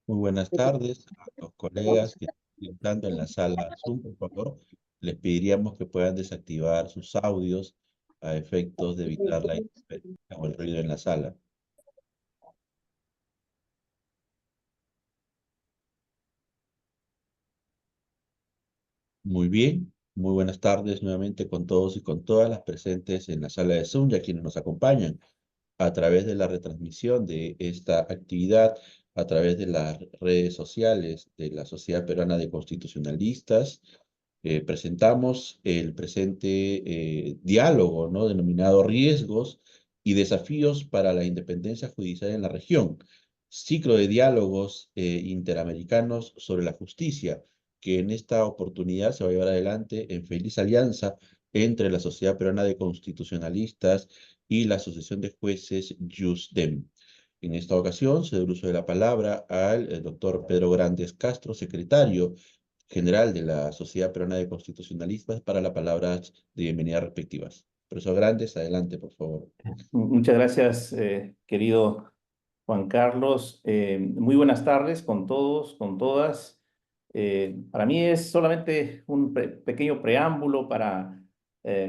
Muy buenas tardes a los colegas que están entrando en la sala Zoom, por favor. Les pediríamos que puedan desactivar sus audios a efectos de evitar la interferencia o el ruido en la sala. Muy bien, muy buenas tardes nuevamente con todos y con todas las presentes en la sala de Zoom y a quienes nos acompañan a través de la retransmisión de esta actividad, a través de las redes sociales de la Sociedad Peruana de Constitucionalistas. Presentamos el presente diálogo, ¿no?, denominado Riesgos y Desafíos para la Independencia Judicial en la Región, ciclo de diálogos interamericanos sobre la justicia, que en esta oportunidad se va a llevar adelante en feliz alianza entre la Sociedad Peruana de Constitucionalistas y la Asociación de Jueces JUSDEM. En esta ocasión se da el uso de la palabra al doctor Pedro Grandes Castro, secretario general de la Sociedad Peruana de Constitucionalistas, para las palabras de bienvenida respectivas. Profesor Grandes, adelante, por favor. Muchas gracias, querido Juan Carlos. Muy buenas tardes con todos, con todas. Para mí es solamente un pequeño preámbulo para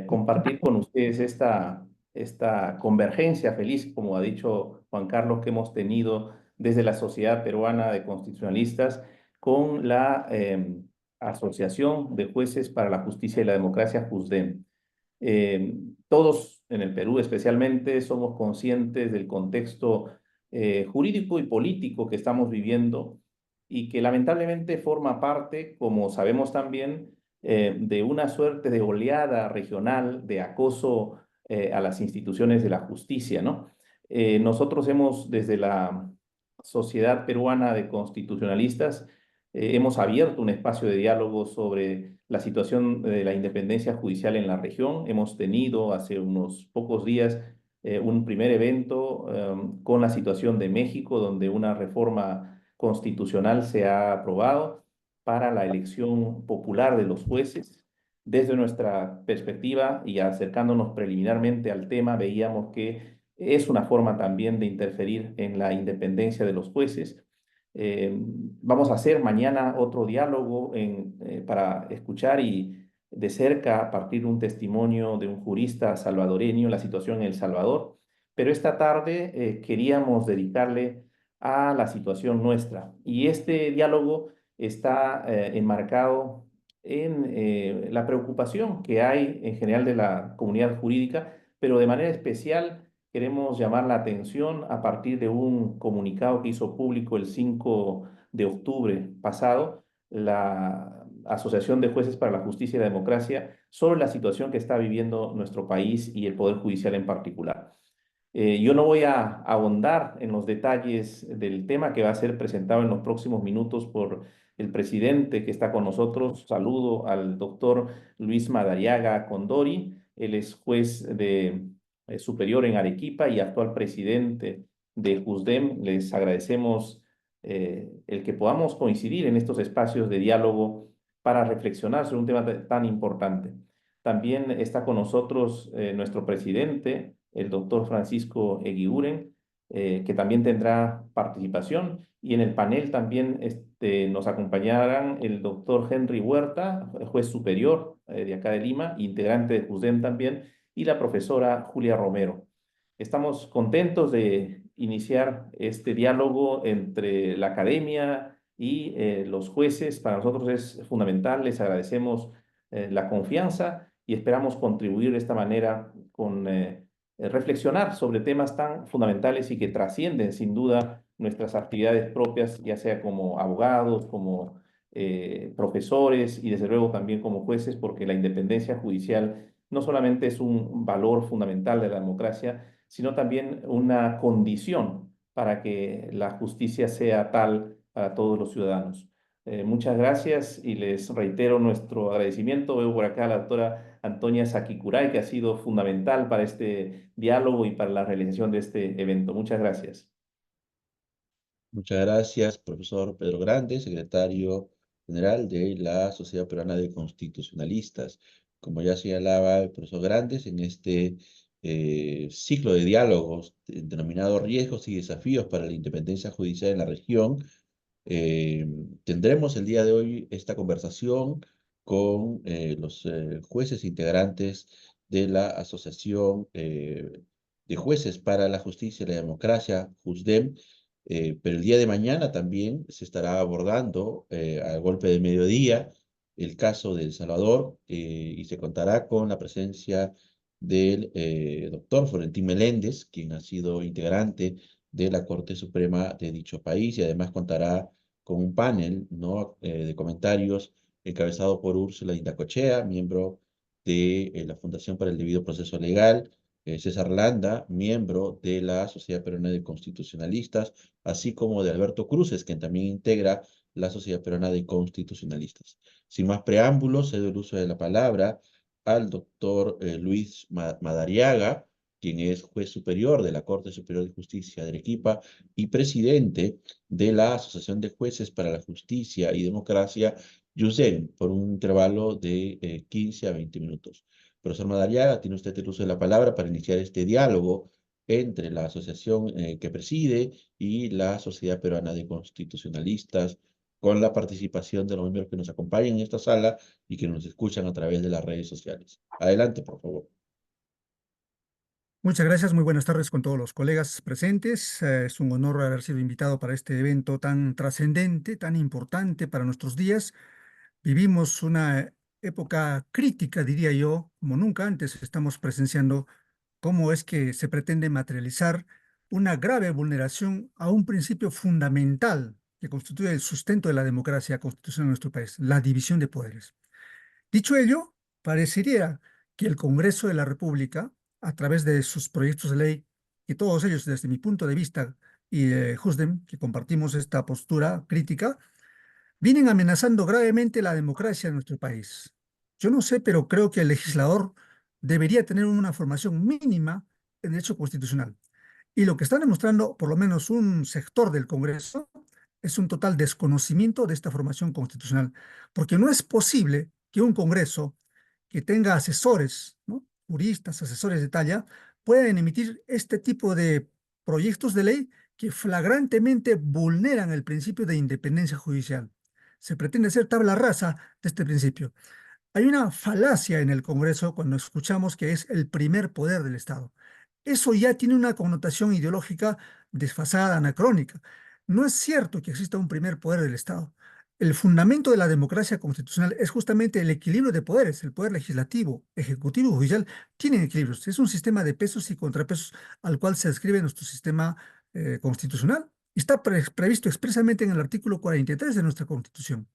compartir con ustedes esta convergencia feliz, como ha dicho Juan Carlos, que hemos tenido desde la Sociedad Peruana de Constitucionalistas con la Asociación de Jueces para la Justicia y la Democracia, JUSDEM. Todos en el Perú especialmente somos conscientes del contexto jurídico y político que estamos viviendo y que lamentablemente forma parte, como sabemos también, de una suerte de oleada regional de acoso a las instituciones de la justicia, ¿no? Nosotros hemos, desde la Sociedad Peruana de Constitucionalistas, hemos abierto un espacio de diálogo sobre la situación de la independencia judicial en la región. Hemos tenido hace unos pocos días un primer evento con la situación de México, donde una reforma constitucional se ha aprobado para la elección popular de los jueces. Desde nuestra perspectiva y acercándonos preliminarmente al tema, veíamos que es una forma también de interferir en la independencia de los jueces. Vamos a hacer mañana otro diálogo para escuchar y de cerca, a partir de un testimonio de un jurista salvadoreño, la situación en El Salvador. Pero esta tarde queríamos dedicarle a la situación nuestra. Y este diálogo está enmarcado en la preocupación que hay en general de la comunidad jurídica, pero de manera especial queremos llamar la atención a partir de un comunicado que hizo público el 5 de octubre pasado la Asociación de Jueces para la Justicia y la Democracia sobre la situación que está viviendo nuestro país y el Poder Judicial en particular. Yo no voy a ahondar en los detalles del tema que va a ser presentado en los próximos minutos por el presidente que está con nosotros. Saludo al doctor Luis Madariaga Condori. Él es juez de superior en Arequipa y actual presidente de JUSDEM. Les agradecemos el que podamos coincidir en estos espacios de diálogo para reflexionar sobre un tema tan importante. También está con nosotros nuestro presidente, el doctor Francisco Eguiguren, que también tendrá participación. Y en el panel también nos acompañarán el doctor Henry Huerta, juez superior de acá de Lima, integrante de JUSDEM también, y la profesora Julia Romero. Estamos contentos de iniciar este diálogo entre la academia y los jueces. Para nosotros es fundamental, les agradecemos la confianza y esperamos contribuir de esta manera con reflexionar sobre temas tan fundamentales y que trascienden sin duda nuestras actividades propias, ya sea como abogados, como profesores y desde luego también como jueces, porque la independencia judicial no solamente es un valor fundamental de la democracia, sino también una condición para que la justicia sea tal para todos los ciudadanos. Muchas gracias y les reitero nuestro agradecimiento. Veo por acá a la doctora Antonia Sakikuray, que ha sido fundamental para este diálogo y para la realización de este evento. Muchas gracias. Muchas gracias, profesor Pedro Grande, secretario general de la Sociedad Peruana de Constitucionalistas. Como ya señalaba el profesor Grandes, en este ciclo de diálogos denominado Riesgos y Desafíos para la Independencia Judicial en la Región, Eh, Tendremos el día de hoy esta conversación con los jueces integrantes de la Asociación de Jueces para la Justicia y la Democracia, JUSDEM, pero el día de mañana también se estará abordando a golpe de mediodía el caso de El Salvador y se contará con la presencia del doctor Florentín Meléndez, quien ha sido integrante de la Corte Suprema de dicho país y además contará con un panel, ¿no? De comentarios encabezado por Úrsula Indacochea, miembro de la Fundación para el Debido Proceso Legal, César Landa, miembro de la Sociedad Peruana de Constitucionalistas, así como de Alberto Cruces, quien también integra la Sociedad Peruana de Constitucionalistas. Sin más preámbulos, cedo el uso de la palabra al doctor Luis Madariaga, quien es juez superior de la Corte Superior de Justicia de Arequipa y presidente de la Asociación de Jueces para la Justicia y Democracia, YUSEM, por un intervalo de 15 a 20 minutos. Profesor Madariaga, tiene usted el uso de la palabra para iniciar este diálogo entre la asociación que preside y la Sociedad Peruana de Constitucionalistas, con la participación de los miembros que nos acompañan en esta sala y que nos escuchan a través de las redes sociales. Adelante, por favor. Muchas gracias, muy buenas tardes con todos los colegas presentes. Es un honor haber sido invitado para este evento tan trascendente, tan importante para nuestros días. Vivimos una época crítica, diría yo, como nunca antes estamos presenciando cómo es que se pretende materializar una grave vulneración a un principio fundamental que constituye el sustento de la democracia constitucional en nuestro país, la división de poderes. Dicho ello, parecería que el Congreso de la República, a través de sus proyectos de ley, y todos ellos, desde mi punto de vista, y de JUSDEM, que compartimos esta postura crítica, vienen amenazando gravemente la democracia en nuestro país. Yo no sé, pero creo que el legislador debería tener una formación mínima en derecho constitucional. Y lo que está demostrando, por lo menos un sector del Congreso, es un total desconocimiento de esta formación constitucional, porque no es posible que un Congreso que tenga asesores, ¿no? Juristas, asesores de talla, puedan emitir este tipo de proyectos de ley que flagrantemente vulneran el principio de independencia judicial. Se pretende hacer tabla rasa de este principio. Hay una falacia en el Congreso cuando escuchamos que es el primer poder del Estado. Eso ya tiene una connotación ideológica desfasada, anacrónica. No es cierto que exista un primer poder del Estado. El fundamento de la democracia constitucional es justamente el equilibrio de poderes. El poder legislativo, ejecutivo y judicial tienen equilibrios. Es un sistema de pesos y contrapesos al cual se describe nuestro sistema constitucional. Y está previsto expresamente en el artículo 43 de nuestra Constitución.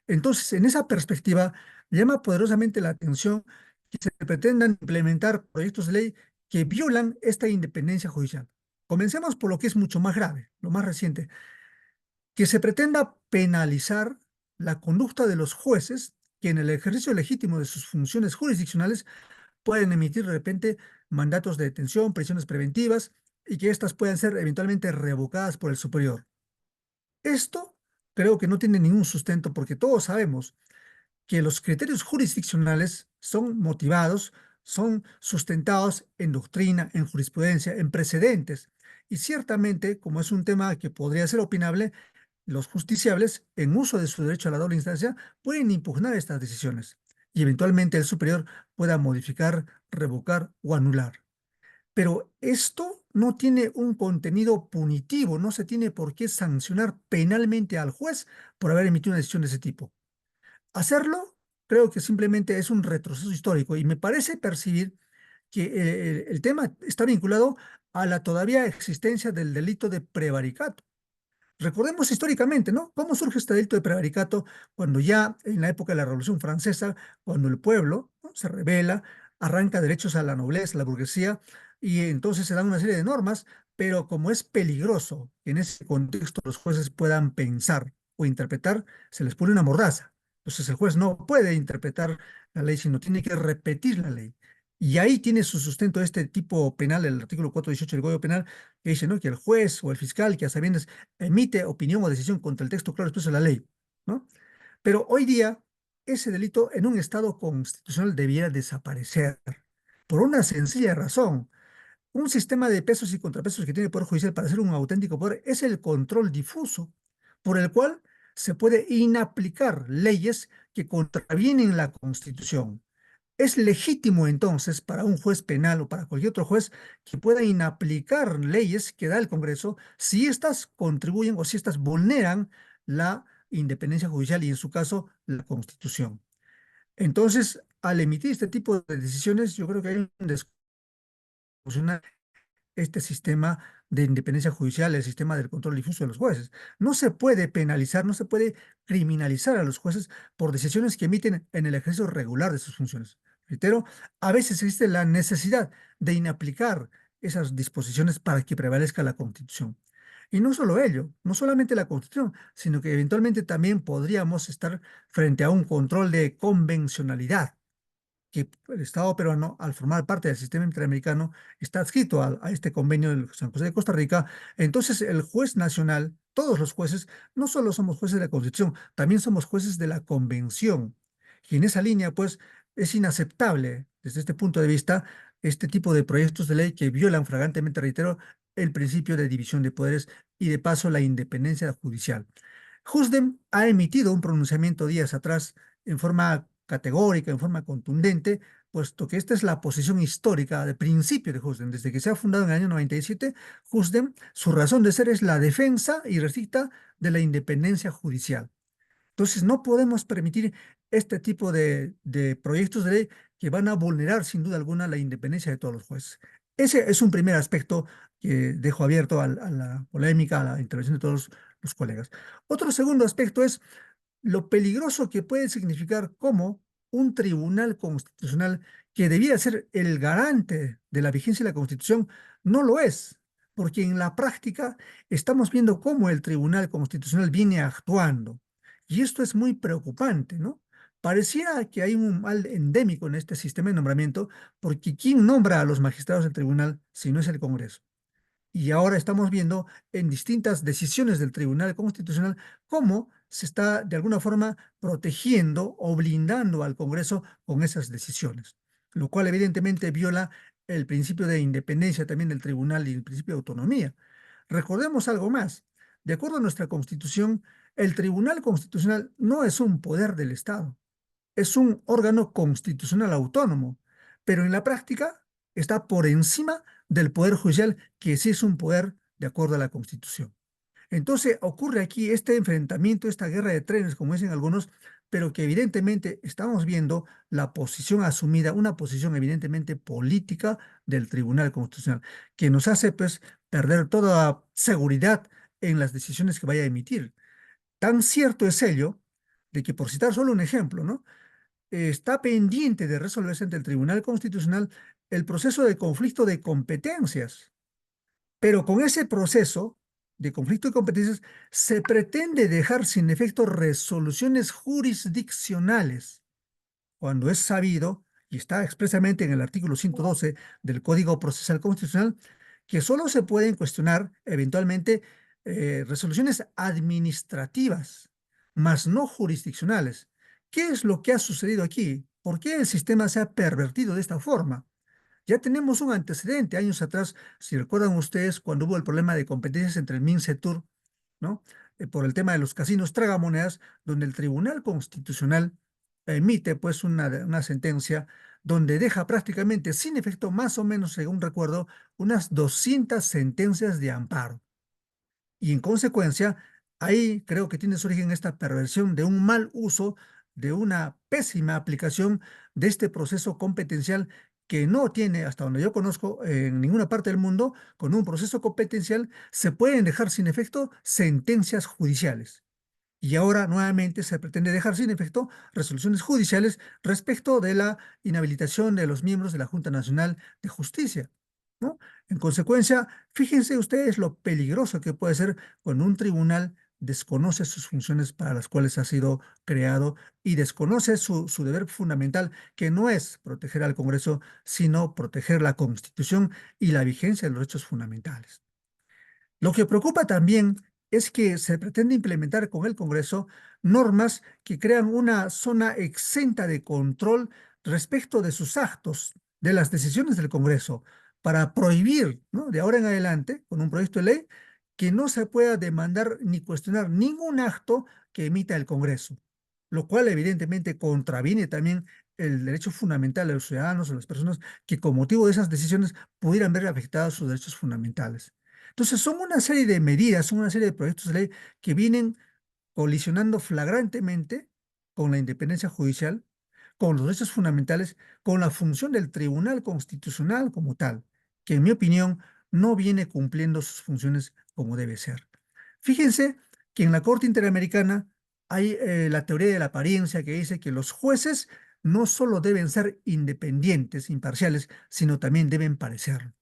Entonces, en esa perspectiva, llama poderosamente la atención que se pretendan implementar proyectos de ley que violan esta independencia judicial. Comencemos por lo que es mucho más grave, lo más reciente, que se pretenda penalizar la conducta de los jueces que en el ejercicio legítimo de sus funciones jurisdiccionales pueden emitir de repente mandatos de detención, prisiones preventivas y que éstas puedan ser eventualmente revocadas por el superior. Esto creo que no tiene ningún sustento porque todos sabemos que los criterios jurisdiccionales son motivados, son sustentados en doctrina, en jurisprudencia, en precedentes. Y ciertamente, como es un tema que podría ser opinable, los justiciables, en uso de su derecho a la doble instancia, pueden impugnar estas decisiones y eventualmente el superior pueda modificar, revocar o anular. Pero esto no tiene un contenido punitivo, no se tiene por qué sancionar penalmente al juez por haber emitido una decisión de ese tipo. Hacerlo creo que simplemente es un retroceso histórico y me parece percibir que el tema está vinculado a la todavía existencia del delito de prevaricato. Recordemos históricamente, ¿no? ¿Cómo surge este delito de prevaricato cuando ya en la época de la Revolución Francesa, cuando el pueblo, ¿no?, se rebela, arranca derechos a la nobleza, a la burguesía, y entonces se dan una serie de normas, pero como es peligroso que en ese contexto los jueces puedan pensar o interpretar, se les pone una mordaza. Entonces el juez no puede interpretar la ley, sino tiene que repetir la ley. Y ahí tiene su sustento este tipo penal, el artículo 418 del Código Penal, que dice, ¿no?, que el juez o el fiscal que a sabiendas emite opinión o decisión contra el texto claro expreso de la ley, ¿no? Pero hoy día ese delito en un Estado constitucional debiera desaparecer por una sencilla razón. Un sistema de pesos y contrapesos que tiene el Poder Judicial para ser un auténtico poder es el control difuso. por el cual se puede inaplicar leyes que contravienen la Constitución. Es legítimo entonces para un juez penal o para cualquier otro juez que pueda inaplicar leyes que da el Congreso si éstas contribuyen o si éstas vulneran la independencia judicial y en su caso la Constitución. Entonces, al emitir este tipo de decisiones, yo creo que hay un desproporcional este sistema de independencia judicial, el sistema del control difuso de los jueces. No se puede penalizar, no se puede criminalizar a los jueces por decisiones que emiten en el ejercicio regular de sus funciones. Reitero, a veces existe la necesidad de inaplicar esas disposiciones para que prevalezca la Constitución. Y no solo ello, no solamente la Constitución, sino que eventualmente también podríamos estar frente a un control de convencionalidad que el Estado peruano, al formar parte del sistema interamericano, está adscrito a este convenio del San José de Costa Rica. Entonces, el juez nacional, todos los jueces, no solo somos jueces de la Constitución, también somos jueces de la Convención. Y en esa línea, pues, es inaceptable, desde este punto de vista, este tipo de proyectos de ley que violan flagrantemente, reitero, el principio de división de poderes y, de paso, la independencia judicial. JUSDEM ha emitido un pronunciamiento días atrás en forma categórica, en forma contundente, puesto que esta es la posición histórica de principio de JUSDEM. Desde que se ha fundado en el año 97, JUSDEM, su razón de ser es la defensa y recita de la independencia judicial. Entonces, no podemos permitir este tipo de proyectos de ley que van a vulnerar sin duda alguna la independencia de todos los jueces. Ese es un primer aspecto que dejo abierto a la polémica, a la intervención de todos los colegas. Otro segundo aspecto es lo peligroso que puede significar cómo un tribunal constitucional que debía ser el garante de la vigencia de la Constitución no lo es, porque en la práctica estamos viendo cómo el Tribunal Constitucional viene actuando. Y esto es muy preocupante, ¿no? Pareciera que hay un mal endémico en este sistema de nombramiento, porque ¿quién nombra a los magistrados del tribunal si no es el Congreso? Y ahora estamos viendo en distintas decisiones del Tribunal Constitucional cómo se está de alguna forma protegiendo o blindando al Congreso con esas decisiones, lo cual evidentemente viola el principio de independencia también del tribunal y el principio de autonomía. Recordemos algo más. De acuerdo a nuestra Constitución, el Tribunal Constitucional no es un poder del Estado, es un órgano constitucional autónomo, pero en la práctica está por encima del Poder Judicial, que sí es un poder de acuerdo a la Constitución. Entonces ocurre aquí este enfrentamiento, esta guerra de trenes, como dicen algunos, pero que evidentemente estamos viendo la posición asumida, una posición evidentemente política del Tribunal Constitucional, que nos hace pues perder toda seguridad en las decisiones que vaya a emitir. Tan cierto es ello de que, por citar solo un ejemplo, ¿no? Está pendiente de resolverse ante el Tribunal Constitucional el proceso de conflicto de competencias. Pero con ese proceso de conflicto de competencias se pretende dejar sin efecto resoluciones jurisdiccionales, cuando es sabido, y está expresamente en el artículo 112 del Código Procesal Constitucional, que solo se pueden cuestionar eventualmente resoluciones administrativas, mas no jurisdiccionales. ¿Qué es lo que ha sucedido aquí? ¿Por qué el sistema se ha pervertido de esta forma? Ya tenemos un antecedente años atrás, si recuerdan ustedes, cuando hubo el problema de competencias entre el MINCETUR, ¿no? Por el tema de los casinos tragamonedas, donde el Tribunal Constitucional emite pues una sentencia donde deja prácticamente sin efecto, más o menos, según recuerdo, unas 200 sentencias de amparo. Y en consecuencia, ahí creo que tiene su origen esta perversión de un mal uso, de una pésima aplicación de este proceso competencial que no tiene, hasta donde yo conozco, en ninguna parte del mundo, con un proceso competencial se pueden dejar sin efecto sentencias judiciales. Y ahora nuevamente se pretende dejar sin efecto resoluciones judiciales respecto de la inhabilitación de los miembros de la Junta Nacional de Justicia, ¿no? En consecuencia, fíjense ustedes lo peligroso que puede ser cuando un tribunal desconoce sus funciones para las cuales ha sido creado y desconoce su deber fundamental, que no es proteger al Congreso, sino proteger la Constitución y la vigencia de los derechos fundamentales. Lo que preocupa también es que se pretende implementar con el Congreso normas que crean una zona exenta de control respecto de sus actos, de las decisiones del Congreso, para prohibir, ¿no?, de ahora en adelante, con un proyecto de ley, que no se pueda demandar ni cuestionar ningún acto que emita el Congreso, lo cual evidentemente contraviene también el derecho fundamental de los ciudadanos o las personas que con motivo de esas decisiones pudieran ver afectados sus derechos fundamentales. Entonces, son una serie de medidas, son una serie de proyectos de ley que vienen colisionando flagrantemente con la independencia judicial, con los derechos fundamentales, con la función del Tribunal Constitucional como tal, que en mi opinión no viene cumpliendo sus funciones como debe ser. Fíjense que en la Corte Interamericana hay la teoría de la apariencia que dice que los jueces no solo deben ser independientes, imparciales, sino también deben parecer.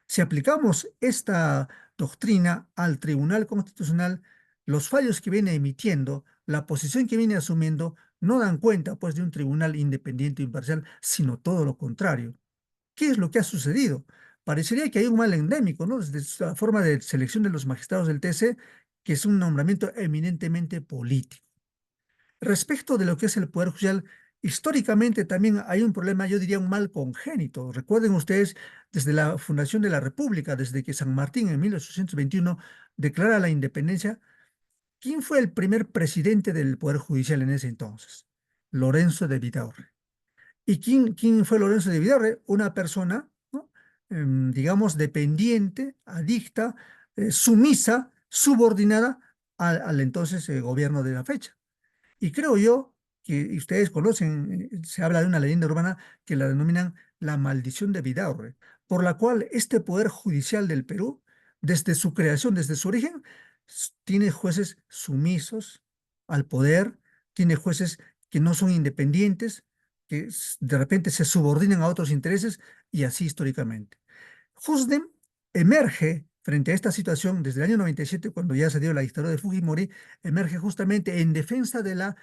Si aplicamos esta doctrina al Tribunal Constitucional, los fallos que viene emitiendo, la posición que viene asumiendo, no dan cuenta pues de un tribunal independiente e imparcial, sino todo lo contrario. ¿Qué es lo que ha sucedido? Parecería que hay un mal endémico, ¿no? Desde la forma de selección de los magistrados del TC, que es un nombramiento eminentemente político. Respecto de lo que es el Poder Judicial, históricamente también hay un problema, yo diría un mal congénito. Recuerden ustedes, desde la fundación de la República, desde que San Martín en 1821 declara la independencia, ¿quién fue el primer presidente del Poder Judicial en ese entonces? Lorenzo de Vidaurre. ¿Y quién fue Lorenzo de Vidaurre? Una persona, ¿no? Digamos, dependiente, adicta, sumisa, subordinada al entonces gobierno de la fecha. Y creo yo que ustedes conocen, se habla de una leyenda urbana que la denominan la maldición de Vidaurre, por la cual este poder judicial del Perú, desde su creación, desde su origen, tiene jueces sumisos al poder, tiene jueces que no son independientes, que de repente se subordinan a otros intereses y así históricamente. Husden emerge frente a esta situación desde el año 97, cuando ya se dio la dictadura de Fujimori, emerge justamente en defensa de la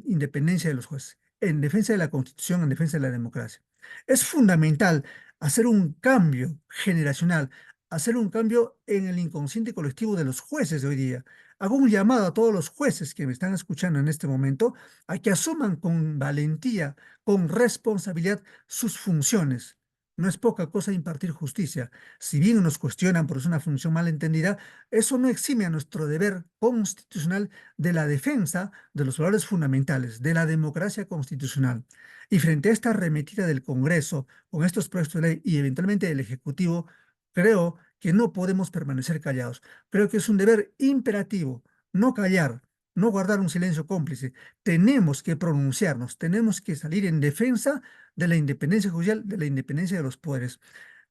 independencia de los jueces, en defensa de la Constitución, en defensa de la democracia. Es fundamental hacer un cambio generacional, hacer un cambio en el inconsciente colectivo de los jueces de hoy día. Hago un llamado a todos los jueces que me están escuchando en este momento a que asuman con valentía, con responsabilidad sus funciones. No es poca cosa impartir justicia. Si bien nos cuestionan por una función mal entendida, eso no exime a nuestro deber constitucional de la defensa de los valores fundamentales, de la democracia constitucional. Y frente a esta arremetida del Congreso, con estos proyectos de ley y eventualmente del Ejecutivo, creo que no podemos permanecer callados. Creo que es un deber imperativo no callar, no guardar un silencio cómplice. Tenemos que pronunciarnos, tenemos que salir en defensa de la independencia judicial, de la independencia de los poderes.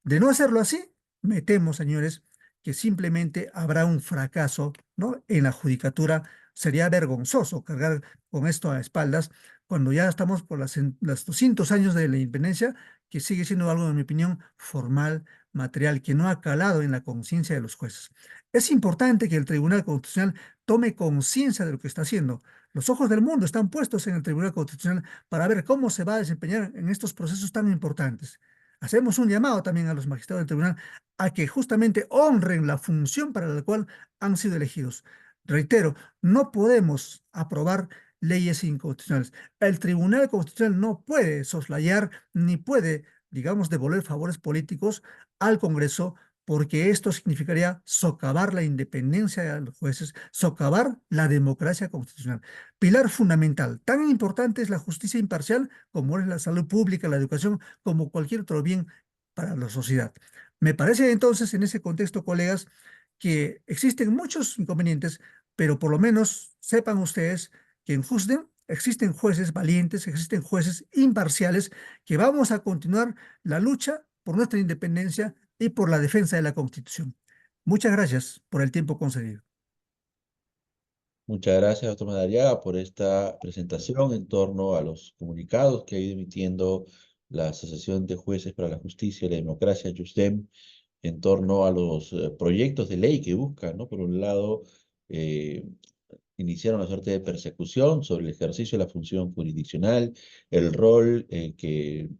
De no hacerlo así, me temo, señores, que simplemente habrá un fracaso, ¿no? En la judicatura. Sería vergonzoso cargar con esto a espaldas cuando ya estamos por los 200 años de la independencia, que sigue siendo algo, en mi opinión, formal, material, que no ha calado en la conciencia de los jueces. Es importante que el Tribunal Constitucional tome conciencia de lo que está haciendo. Los ojos del mundo están puestos en el Tribunal Constitucional para ver cómo se va a desempeñar en estos procesos tan importantes. Hacemos un llamado también a los magistrados del tribunal a que justamente honren la función para la cual han sido elegidos. Reitero, no podemos aprobar leyes inconstitucionales. El Tribunal Constitucional no puede soslayar ni puede, digamos, devolver favores políticos al Congreso, porque esto significaría socavar la independencia de los jueces, socavar la democracia constitucional. Pilar fundamental. Tan importante es la justicia imparcial como es la salud pública, la educación, como cualquier otro bien para la sociedad. Me parece entonces, en ese contexto, colegas, que existen muchos inconvenientes, pero por lo menos sepan ustedes que en Jusden existen jueces valientes, existen jueces imparciales, que vamos a continuar la lucha por nuestra independencia y por la defensa de la Constitución. Muchas gracias por el tiempo concedido. Muchas gracias, doctor Madariaga, por esta presentación en torno a los comunicados que ha ido emitiendo la Asociación de Jueces para la Justicia y la Democracia, JUSDEM, en torno a los proyectos de ley que buscan, ¿no? Por un lado, eh, iniciar una suerte de persecución sobre el ejercicio de la función jurisdiccional, el rol que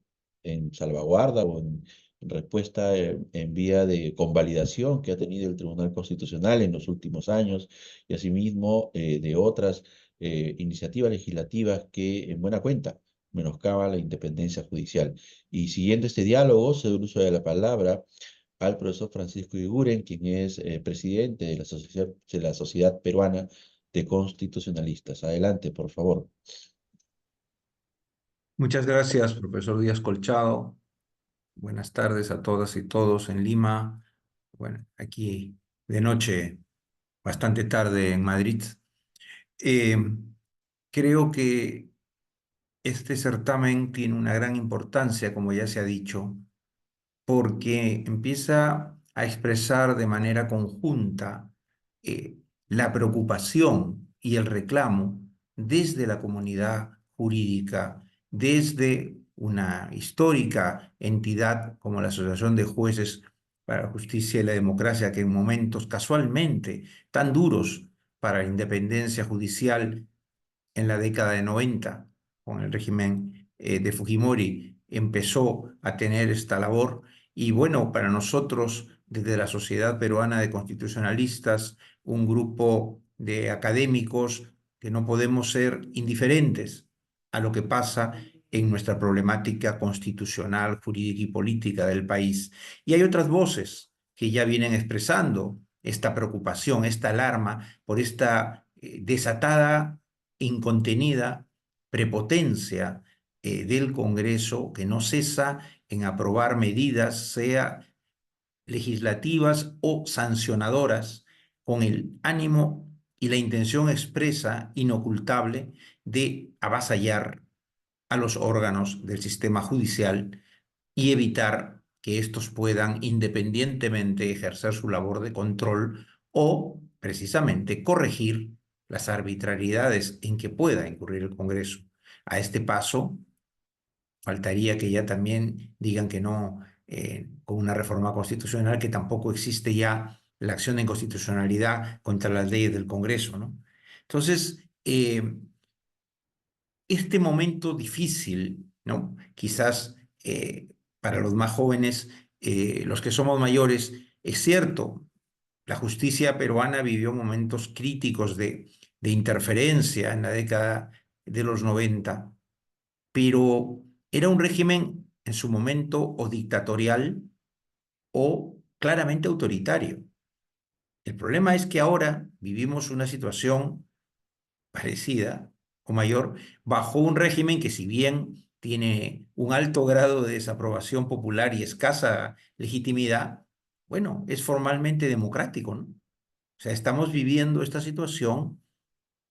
en salvaguarda o en respuesta en vía de convalidación que ha tenido el Tribunal Constitucional en los últimos años y asimismo de otras iniciativas legislativas que en buena cuenta menoscaban la independencia judicial. Y siguiendo este diálogo, cedo el uso de la palabra al profesor Francisco Iguren, quien es presidente de la Sociedad Peruana de Constitucionalistas. Adelante, por favor. Muchas gracias, profesor Díaz Colchado. Buenas tardes a todas y todos en Lima. Bueno, aquí de noche, bastante tarde en Madrid. Eh, Creo que este certamen tiene una gran importancia, como ya se ha dicho, porque empieza a expresar de manera conjunta eh, la preocupación y el reclamo desde la comunidad jurídica, desde una histórica entidad como la Asociación de Jueces para la Justicia y la Democracia, que en momentos casualmente tan duros para la independencia judicial en la década de 90, con el régimen de Fujimori, empezó a tener esta labor. Y bueno, para nosotros, desde la Sociedad Peruana de Constitucionalistas, un grupo de académicos que no podemos ser indiferentes a lo que pasa en nuestra problemática constitucional, jurídica y política del país. Y hay otras voces que ya vienen expresando esta preocupación, esta alarma por esta desatada, incontenida prepotencia del Congreso, que no cesa en aprobar medidas, sea legislativas o sancionadoras, con el ánimo y la intención expresa, inocultable, de avasallar a los órganos del sistema judicial y evitar que estos puedan independientemente ejercer su labor de control o precisamente corregir las arbitrariedades en que pueda incurrir el Congreso. A este paso, faltaría que ya también digan que no con una reforma constitucional, que tampoco existe ya la acción de inconstitucionalidad contra las leyes del Congreso, ¿no? Entonces, este momento difícil, ¿no? Quizás para los más jóvenes, los que somos mayores, es cierto, la justicia peruana vivió momentos críticos de interferencia en la década de los 90, pero era un régimen en su momento o dictatorial o claramente autoritario. El problema es que ahora vivimos una situación parecida o mayor bajo un régimen que, si bien tiene un alto grado de desaprobación popular y escasa legitimidad, bueno, es formalmente democrático, ¿no? O sea, estamos viviendo esta situación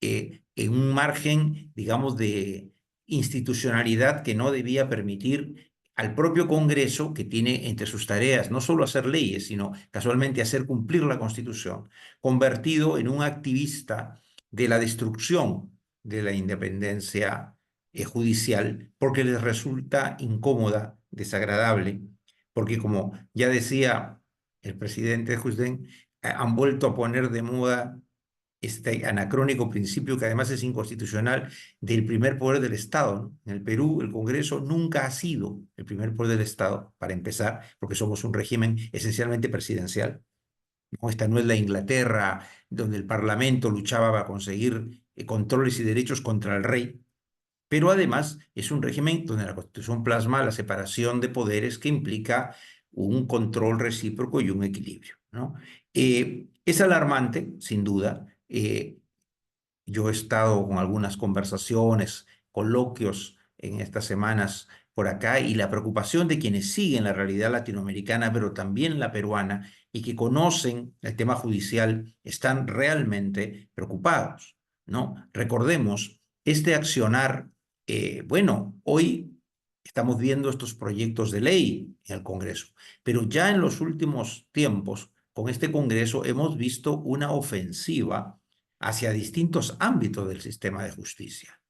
en un margen, digamos, de institucionalidad que no debía permitir al propio Congreso, que tiene entre sus tareas no solo hacer leyes, sino casualmente hacer cumplir la Constitución, convertido en un activista de la destrucción de la independencia judicial, porque les resulta incómoda, desagradable, porque, como ya decía el presidente Jusden, han vuelto a poner de moda este anacrónico principio, que además es inconstitucional, del primer poder del Estado, ¿no? En el Perú, el Congreso nunca ha sido el primer poder del Estado, para empezar, porque somos un régimen esencialmente presidencial, ¿no? Esta no es la Inglaterra, donde el Parlamento luchaba para conseguir controles y derechos contra el rey, pero además es un régimen donde la Constitución plasma la separación de poderes, que implica un control recíproco y un equilibrio, ¿no? Es alarmante, sin duda. Yo he estado con algunas conversaciones, coloquios en estas semanas por acá, y la preocupación de quienes siguen la realidad latinoamericana, pero también la peruana, y que conocen el tema judicial, están realmente preocupados, ¿no? Recordemos, este accionar, bueno, hoy estamos viendo estos proyectos de ley en el Congreso, pero ya en los últimos tiempos, con este Congreso, hemos visto una ofensiva hacia distintos ámbitos del sistema de justicia.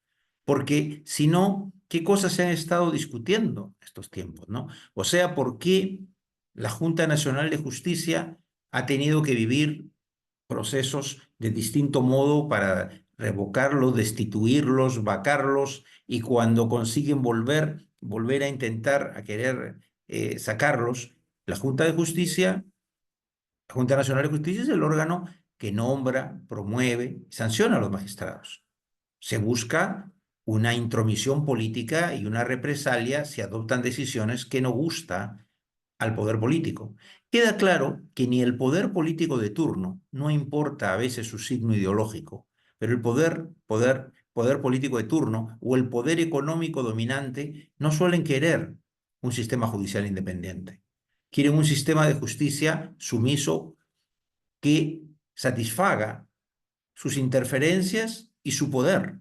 Porque si no, ¿qué cosas se han estado discutiendo estos tiempos, ¿no? O sea, ¿por qué la Junta Nacional de Justicia ha tenido que vivir procesos de distinto modo para revocarlos, destituirlos, vacarlos, y cuando consiguen volver a intentar, a querer sacarlos? La Junta de Justicia, la Junta Nacional de Justicia, es el órgano que nombra, promueve, sanciona a los magistrados. Se busca una intromisión política y una represalia si adoptan decisiones que no gusta al poder político. Queda claro que ni el poder político de turno, no importa a veces su signo ideológico, pero el poder político de turno o el poder económico dominante no suelen querer un sistema judicial independiente. Quieren un sistema de justicia sumiso que satisfaga sus interferencias y su poder.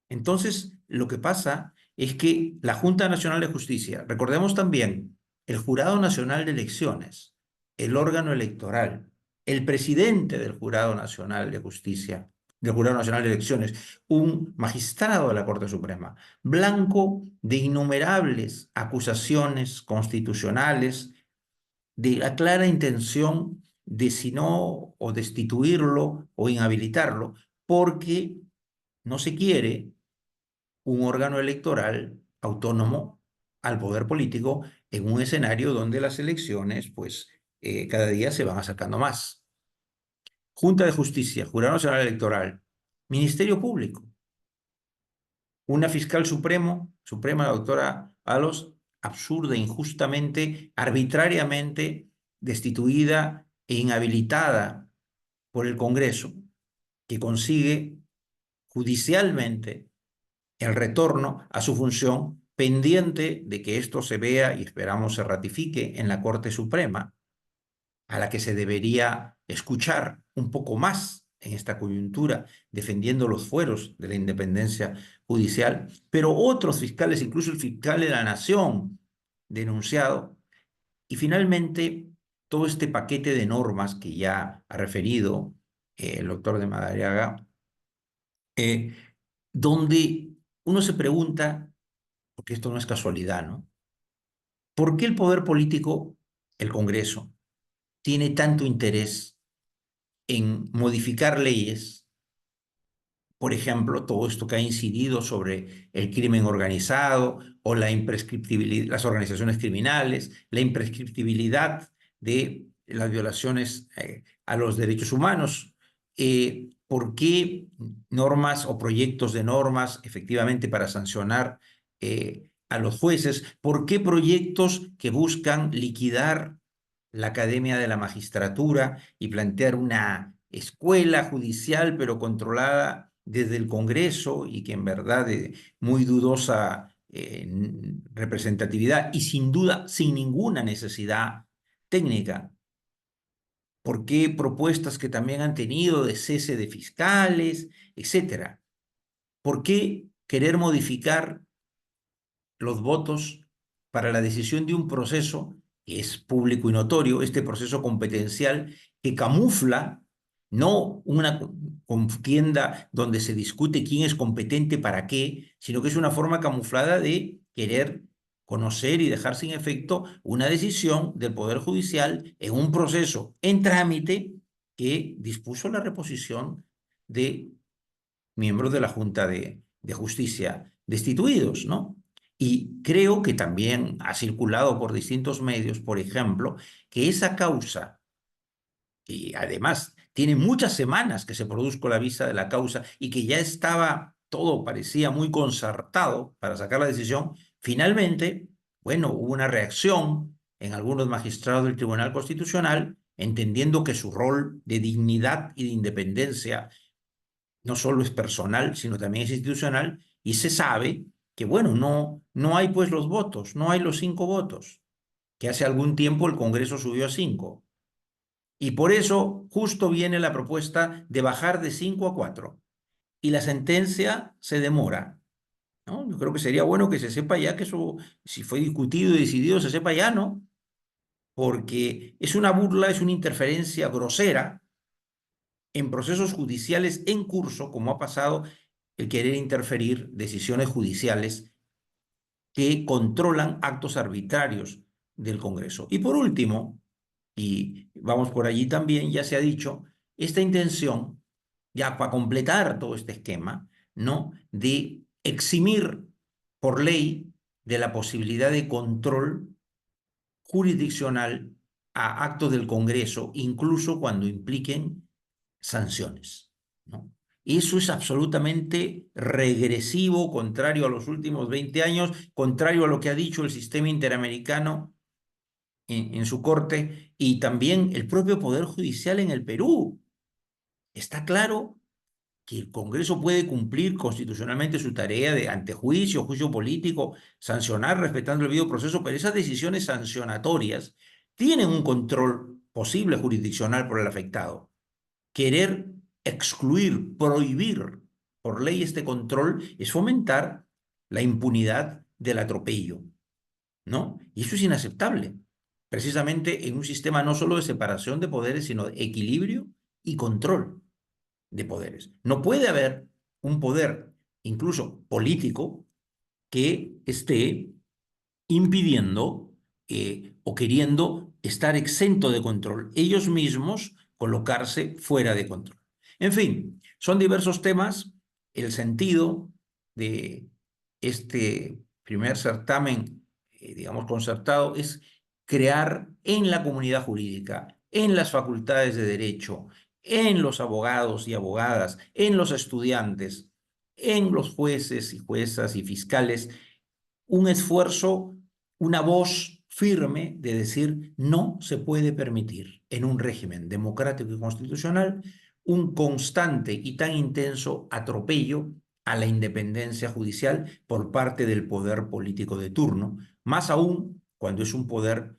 Entonces, lo que pasa es que la Junta Nacional de Justicia, recordemos también, el Jurado Nacional de Elecciones, el órgano electoral, el presidente del Jurado Nacional de Justicia, del Jurado Nacional de Elecciones, un magistrado de la Corte Suprema, blanco de innumerables acusaciones constitucionales, de la clara intención de si no o destituirlo o inhabilitarlo, porque no se quiere un órgano electoral autónomo al poder político en un escenario donde las elecciones, pues, cada día se van acercando más. Junta de Justicia, Jurado Nacional Electoral, Ministerio Público, una fiscal suprema, la doctora Alos, absurda, injustamente, arbitrariamente destituida e inhabilitada por el Congreso, que consigue judicialmente el retorno a su función, pendiente de que esto se vea y esperamos se ratifique en la Corte Suprema, a la que se debería escuchar un poco más en esta coyuntura, defendiendo los fueros de la independencia judicial, pero otros fiscales, incluso el fiscal de la Nación, denunciado, y finalmente todo este paquete de normas que ya ha referido el doctor de Madariaga, donde uno se pregunta, porque esto no es casualidad, ¿no? ¿Por qué el poder político, el Congreso, tiene tanto interés en modificar leyes? Por ejemplo, todo esto que ha incidido sobre el crimen organizado o la imprescriptibilidad, las organizaciones criminales, la imprescriptibilidad de las violaciones a los derechos humanos. ¿Por qué normas o proyectos de normas efectivamente para sancionar a los jueces? ¿Por qué proyectos que buscan liquidar la Academia de la Magistratura y plantear una escuela judicial pero controlada desde el Congreso y que en verdad de muy dudosa representatividad y sin duda sin ninguna necesidad técnica? ¿Por qué propuestas que también han tenido de cese de fiscales, etcétera? ¿Por qué querer modificar los votos para la decisión de un proceso que es público y notorio, este proceso competencial que camufla no una contienda donde se discute quién es competente para qué, sino que es una forma camuflada de querer conocer y dejar sin efecto una decisión del Poder Judicial en un proceso en trámite que dispuso la reposición de miembros de la Junta de Justicia destituidos, ¿no? Y creo que también ha circulado por distintos medios, por ejemplo, que esa causa, y además tiene muchas semanas que se produjo la vista de la causa y que ya estaba todo, parecía muy concertado para sacar la decisión, finalmente, bueno, hubo una reacción en algunos magistrados del Tribunal Constitucional, entendiendo que su rol de dignidad y de independencia no solo es personal, sino también es institucional, y se sabe que, bueno, no hay pues los votos, no hay los 5 votos, que hace algún tiempo el Congreso subió a 5. Y por eso justo viene la propuesta de bajar de 5 a 4. Y la sentencia se demora, ¿no? Yo creo que sería bueno que se sepa ya que eso, si fue discutido y decidido, se sepa ya, ¿no? Porque es una burla, es una interferencia grosera en procesos judiciales en curso, como ha pasado el querer interferir decisiones judiciales que controlan actos arbitrarios del Congreso. Y por último, y vamos por allí también, ya se ha dicho, esta intención, ya para completar todo este esquema, ¿no?, de eximir por ley de la posibilidad de control jurisdiccional a actos del Congreso, incluso cuando impliquen sanciones, ¿no? Eso es absolutamente regresivo, contrario a los últimos 20 años, contrario a lo que ha dicho el sistema interamericano en su corte y también el propio Poder Judicial en el Perú. Está claro que el Congreso puede cumplir constitucionalmente su tarea de antejuicio, juicio político, sancionar respetando el debido proceso, pero esas decisiones sancionatorias tienen un control posible jurisdiccional por el afectado. Querer excluir, prohibir por ley este control es fomentar la impunidad del atropello, ¿no? Y eso es inaceptable, precisamente en un sistema no solo de separación de poderes, sino de equilibrio y control de poderes. No puede haber un poder, incluso político, que esté impidiendo o queriendo estar exento de control, ellos mismos colocarse fuera de control. En fin, son diversos temas. El sentido de este primer certamen, digamos, concertado, es crear en la comunidad jurídica, en las facultades de derecho, en los abogados y abogadas, en los estudiantes, en los jueces y juezas y fiscales, un esfuerzo, una voz firme de decir no se puede permitir en un régimen democrático y constitucional un constante y tan intenso atropello a la independencia judicial por parte del poder político de turno, más aún cuando es un poder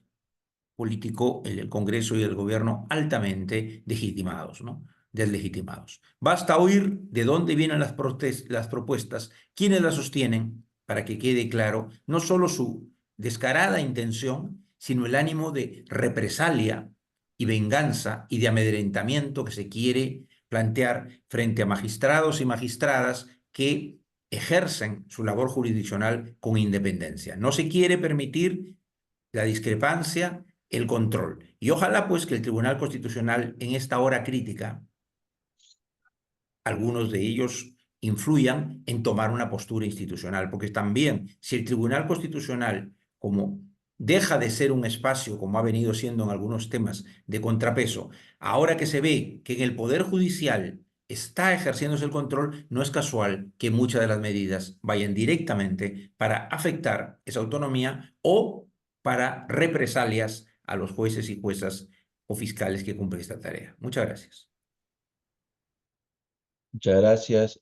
político, el Congreso y el gobierno, altamente legitimados, ¿no? Deslegitimados. Basta oír de dónde vienen las propuestas, quiénes las sostienen, para que quede claro no solo su descarada intención, sino el ánimo de represalia y venganza y de amedrentamiento que se quiere plantear frente a magistrados y magistradas que ejercen su labor jurisdiccional con independencia. No se quiere permitir la discrepancia, el control. Y ojalá pues que el Tribunal Constitucional en esta hora crítica, algunos de ellos influyan en tomar una postura institucional, porque también si el Tribunal Constitucional, como deja de ser un espacio, como ha venido siendo en algunos temas, de contrapeso, ahora que se ve que en el Poder Judicial está ejerciéndose el control, no es casual que muchas de las medidas vayan directamente para afectar esa autonomía o para represalias a los jueces y juezas o fiscales que cumplen esta tarea. Muchas gracias. Muchas gracias,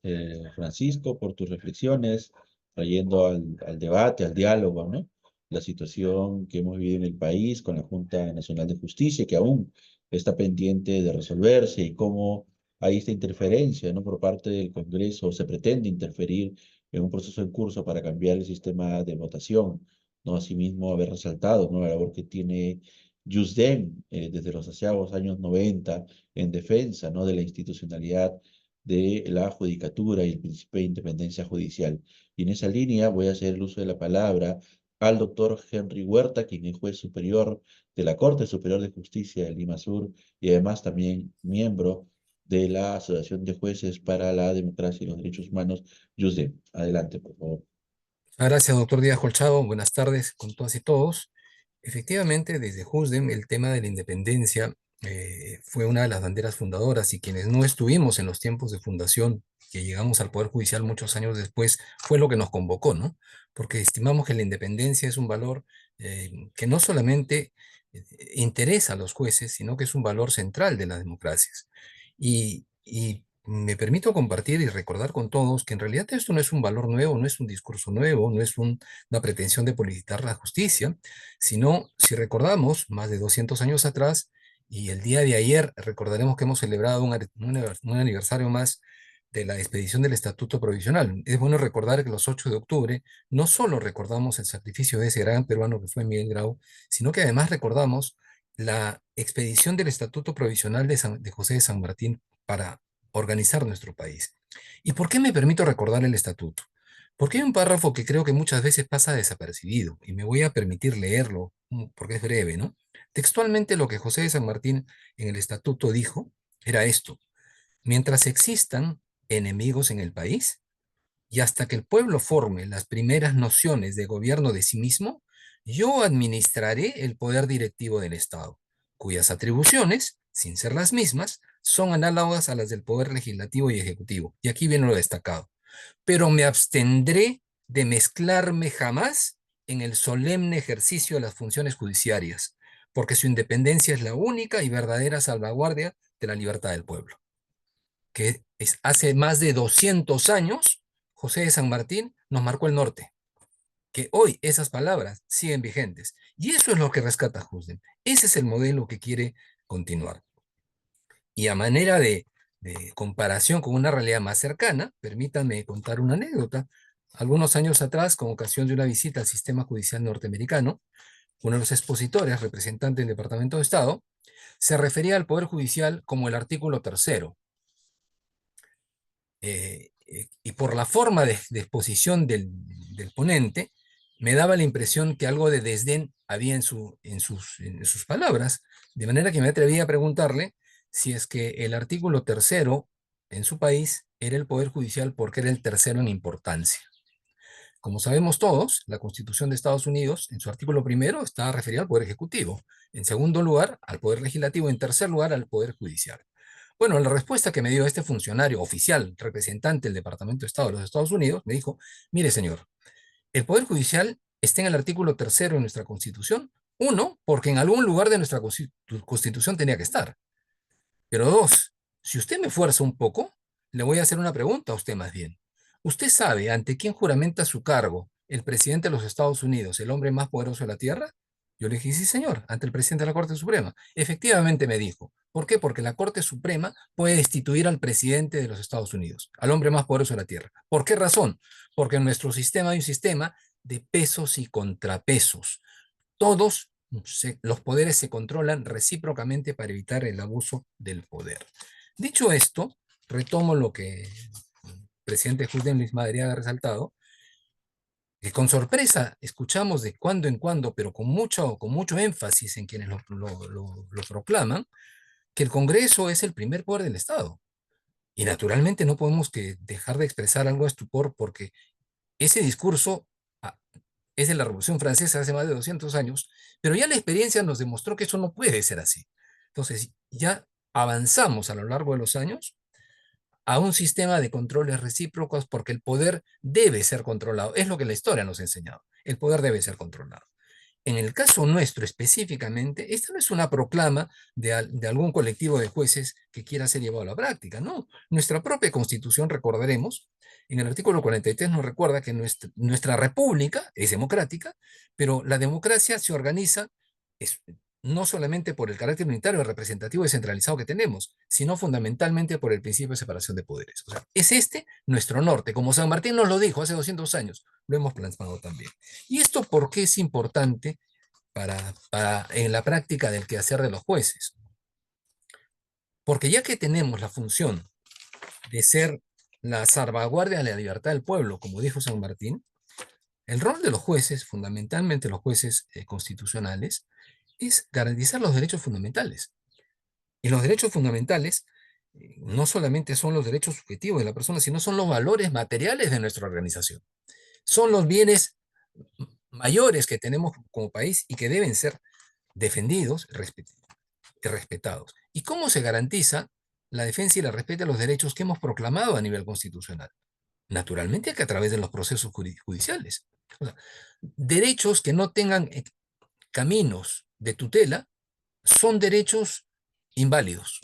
Francisco, por tus reflexiones, trayendo al debate, al diálogo, ¿no? La situación que hemos vivido en el país con la Junta Nacional de Justicia, que aún está pendiente de resolverse, y cómo hay esta interferencia, ¿no? Por parte del Congreso, se pretende interferir en un proceso en curso para cambiar el sistema de votación, ¿no? Asimismo, haber resaltado, ¿no? La labor que tiene Yusdem desde los aciagos años 90 en defensa, ¿no? De la institucionalidad de la judicatura y el principio de independencia judicial. Y en esa línea voy a hacer el uso de la palabra al doctor Henry Huerta, quien es juez superior de la Corte Superior de Justicia de Lima Sur y además también miembro de la Asociación de Jueces para la Democracia y los Derechos Humanos, YUSDEM. Adelante, por favor. Gracias, doctor Díaz Colchado. Buenas tardes con todas y todos. Efectivamente, desde JUSDEM, el tema de la independencia fue una de las banderas fundadoras y quienes no estuvimos en los tiempos de fundación, que llegamos al Poder Judicial muchos años después, fue lo que nos convocó, ¿no? Porque estimamos que la independencia es un valor que no solamente interesa a los jueces, sino que es un valor central de las democracias. Y me permito compartir y recordar con todos que en realidad esto no es un valor nuevo, no es un discurso nuevo, no es una pretensión de politizar la justicia, sino, si recordamos, más de 200 años atrás, y el día de ayer recordaremos que hemos celebrado un aniversario más de la expedición del Estatuto Provisional. Es bueno recordar que los 8 de octubre no solo recordamos el sacrificio de ese gran peruano que fue Miguel Grau, sino que además recordamos la expedición del Estatuto Provisional de José de San Martín para organizar nuestro país. ¿Y por qué me permito recordar el estatuto? Porque hay un párrafo que creo que muchas veces pasa desapercibido y me voy a permitir leerlo porque es breve, ¿no? Textualmente lo que José de San Martín en el estatuto dijo era esto: mientras existan enemigos en el país y hasta que el pueblo forme las primeras nociones de gobierno de sí mismo, yo administraré el poder directivo del Estado, cuyas atribuciones, sin ser las mismas, son análogas a las del poder legislativo y ejecutivo. Y aquí viene lo destacado. Pero me abstendré de mezclarme jamás en el solemne ejercicio de las funciones judiciarias, porque su independencia es la única y verdadera salvaguardia de la libertad del pueblo. Que hace más de 200 años, José de San Martín nos marcó el norte, que hoy esas palabras siguen vigentes. Y eso es lo que rescata Husden. Ese es el modelo que quiere continuar. Y a manera de comparación con una realidad más cercana, permítanme contar una anécdota. Algunos años atrás, con ocasión de una visita al sistema judicial norteamericano, uno de los expositores, representante del Departamento de Estado, se refería al Poder Judicial como el artículo tercero. Y por la forma de exposición del ponente, me daba la impresión que algo de desdén había en sus palabras, de manera que me atreví a preguntarle si es que el artículo tercero en su país era el Poder Judicial porque era el tercero en importancia. Como sabemos todos, la Constitución de Estados Unidos, en su artículo primero, está referida al Poder Ejecutivo, en segundo lugar, al Poder Legislativo, en tercer lugar, al Poder Judicial. Bueno, la respuesta que me dio este funcionario oficial, representante del Departamento de Estado de los Estados Unidos, me dijo, mire señor, el Poder Judicial está en el artículo tercero de nuestra Constitución, uno, porque en algún lugar de nuestra Constitución tenía que estar, pero dos, si usted me fuerza un poco, le voy a hacer una pregunta a usted más bien. ¿Usted sabe ante quién juramenta su cargo el presidente de los Estados Unidos, el hombre más poderoso de la Tierra? Yo le dije, sí, señor, ante el presidente de la Corte Suprema. Efectivamente me dijo. ¿Por qué? Porque la Corte Suprema puede destituir al presidente de los Estados Unidos, al hombre más poderoso de la Tierra. ¿Por qué razón? Porque en nuestro sistema hay un sistema de pesos y contrapesos. Todos los poderes se controlan recíprocamente para evitar el abuso del poder. Dicho esto, retomo lo que el presidente Husden Luis Madariaga ha resaltado, que con sorpresa escuchamos de cuando en cuando, pero con mucho énfasis en quienes lo proclaman, que el Congreso es el primer poder del Estado. Y naturalmente no podemos dejar de expresar algo de estupor porque ese discurso es de la Revolución Francesa hace más de 200 años, pero ya la experiencia nos demostró que eso no puede ser así. Entonces, ya avanzamos a lo largo de los años a un sistema de controles recíprocos porque el poder debe ser controlado. Es lo que la historia nos ha enseñado. El poder debe ser controlado. En el caso nuestro específicamente, esta no es una proclama de algún colectivo de jueces que quiera ser llevado a la práctica, no. Nuestra propia Constitución, recordaremos, en el artículo 43 nos recuerda que nuestra república es democrática, pero la democracia se organiza no solamente por el carácter unitario, representativo y centralizado que tenemos, sino fundamentalmente por el principio de separación de poderes. O sea, es nuestro norte, como San Martín nos lo dijo hace 200 años, lo hemos plasmado también. ¿Y esto por qué es importante en la práctica del quehacer de los jueces? Porque ya que tenemos la función de ser la salvaguardia de la libertad del pueblo, como dijo San Martín, el rol de los jueces, fundamentalmente los jueces constitucionales, es garantizar los derechos fundamentales. Y los derechos fundamentales no solamente son los derechos subjetivos de la persona, sino son los valores materiales de nuestra organización. Son los bienes mayores que tenemos como país y que deben ser defendidos y respetados. ¿Y cómo se garantiza la defensa y el respeto de los derechos que hemos proclamado a nivel constitucional? Naturalmente que a través de los procesos judiciales. O sea, derechos que no tengan caminos de tutela son derechos inválidos,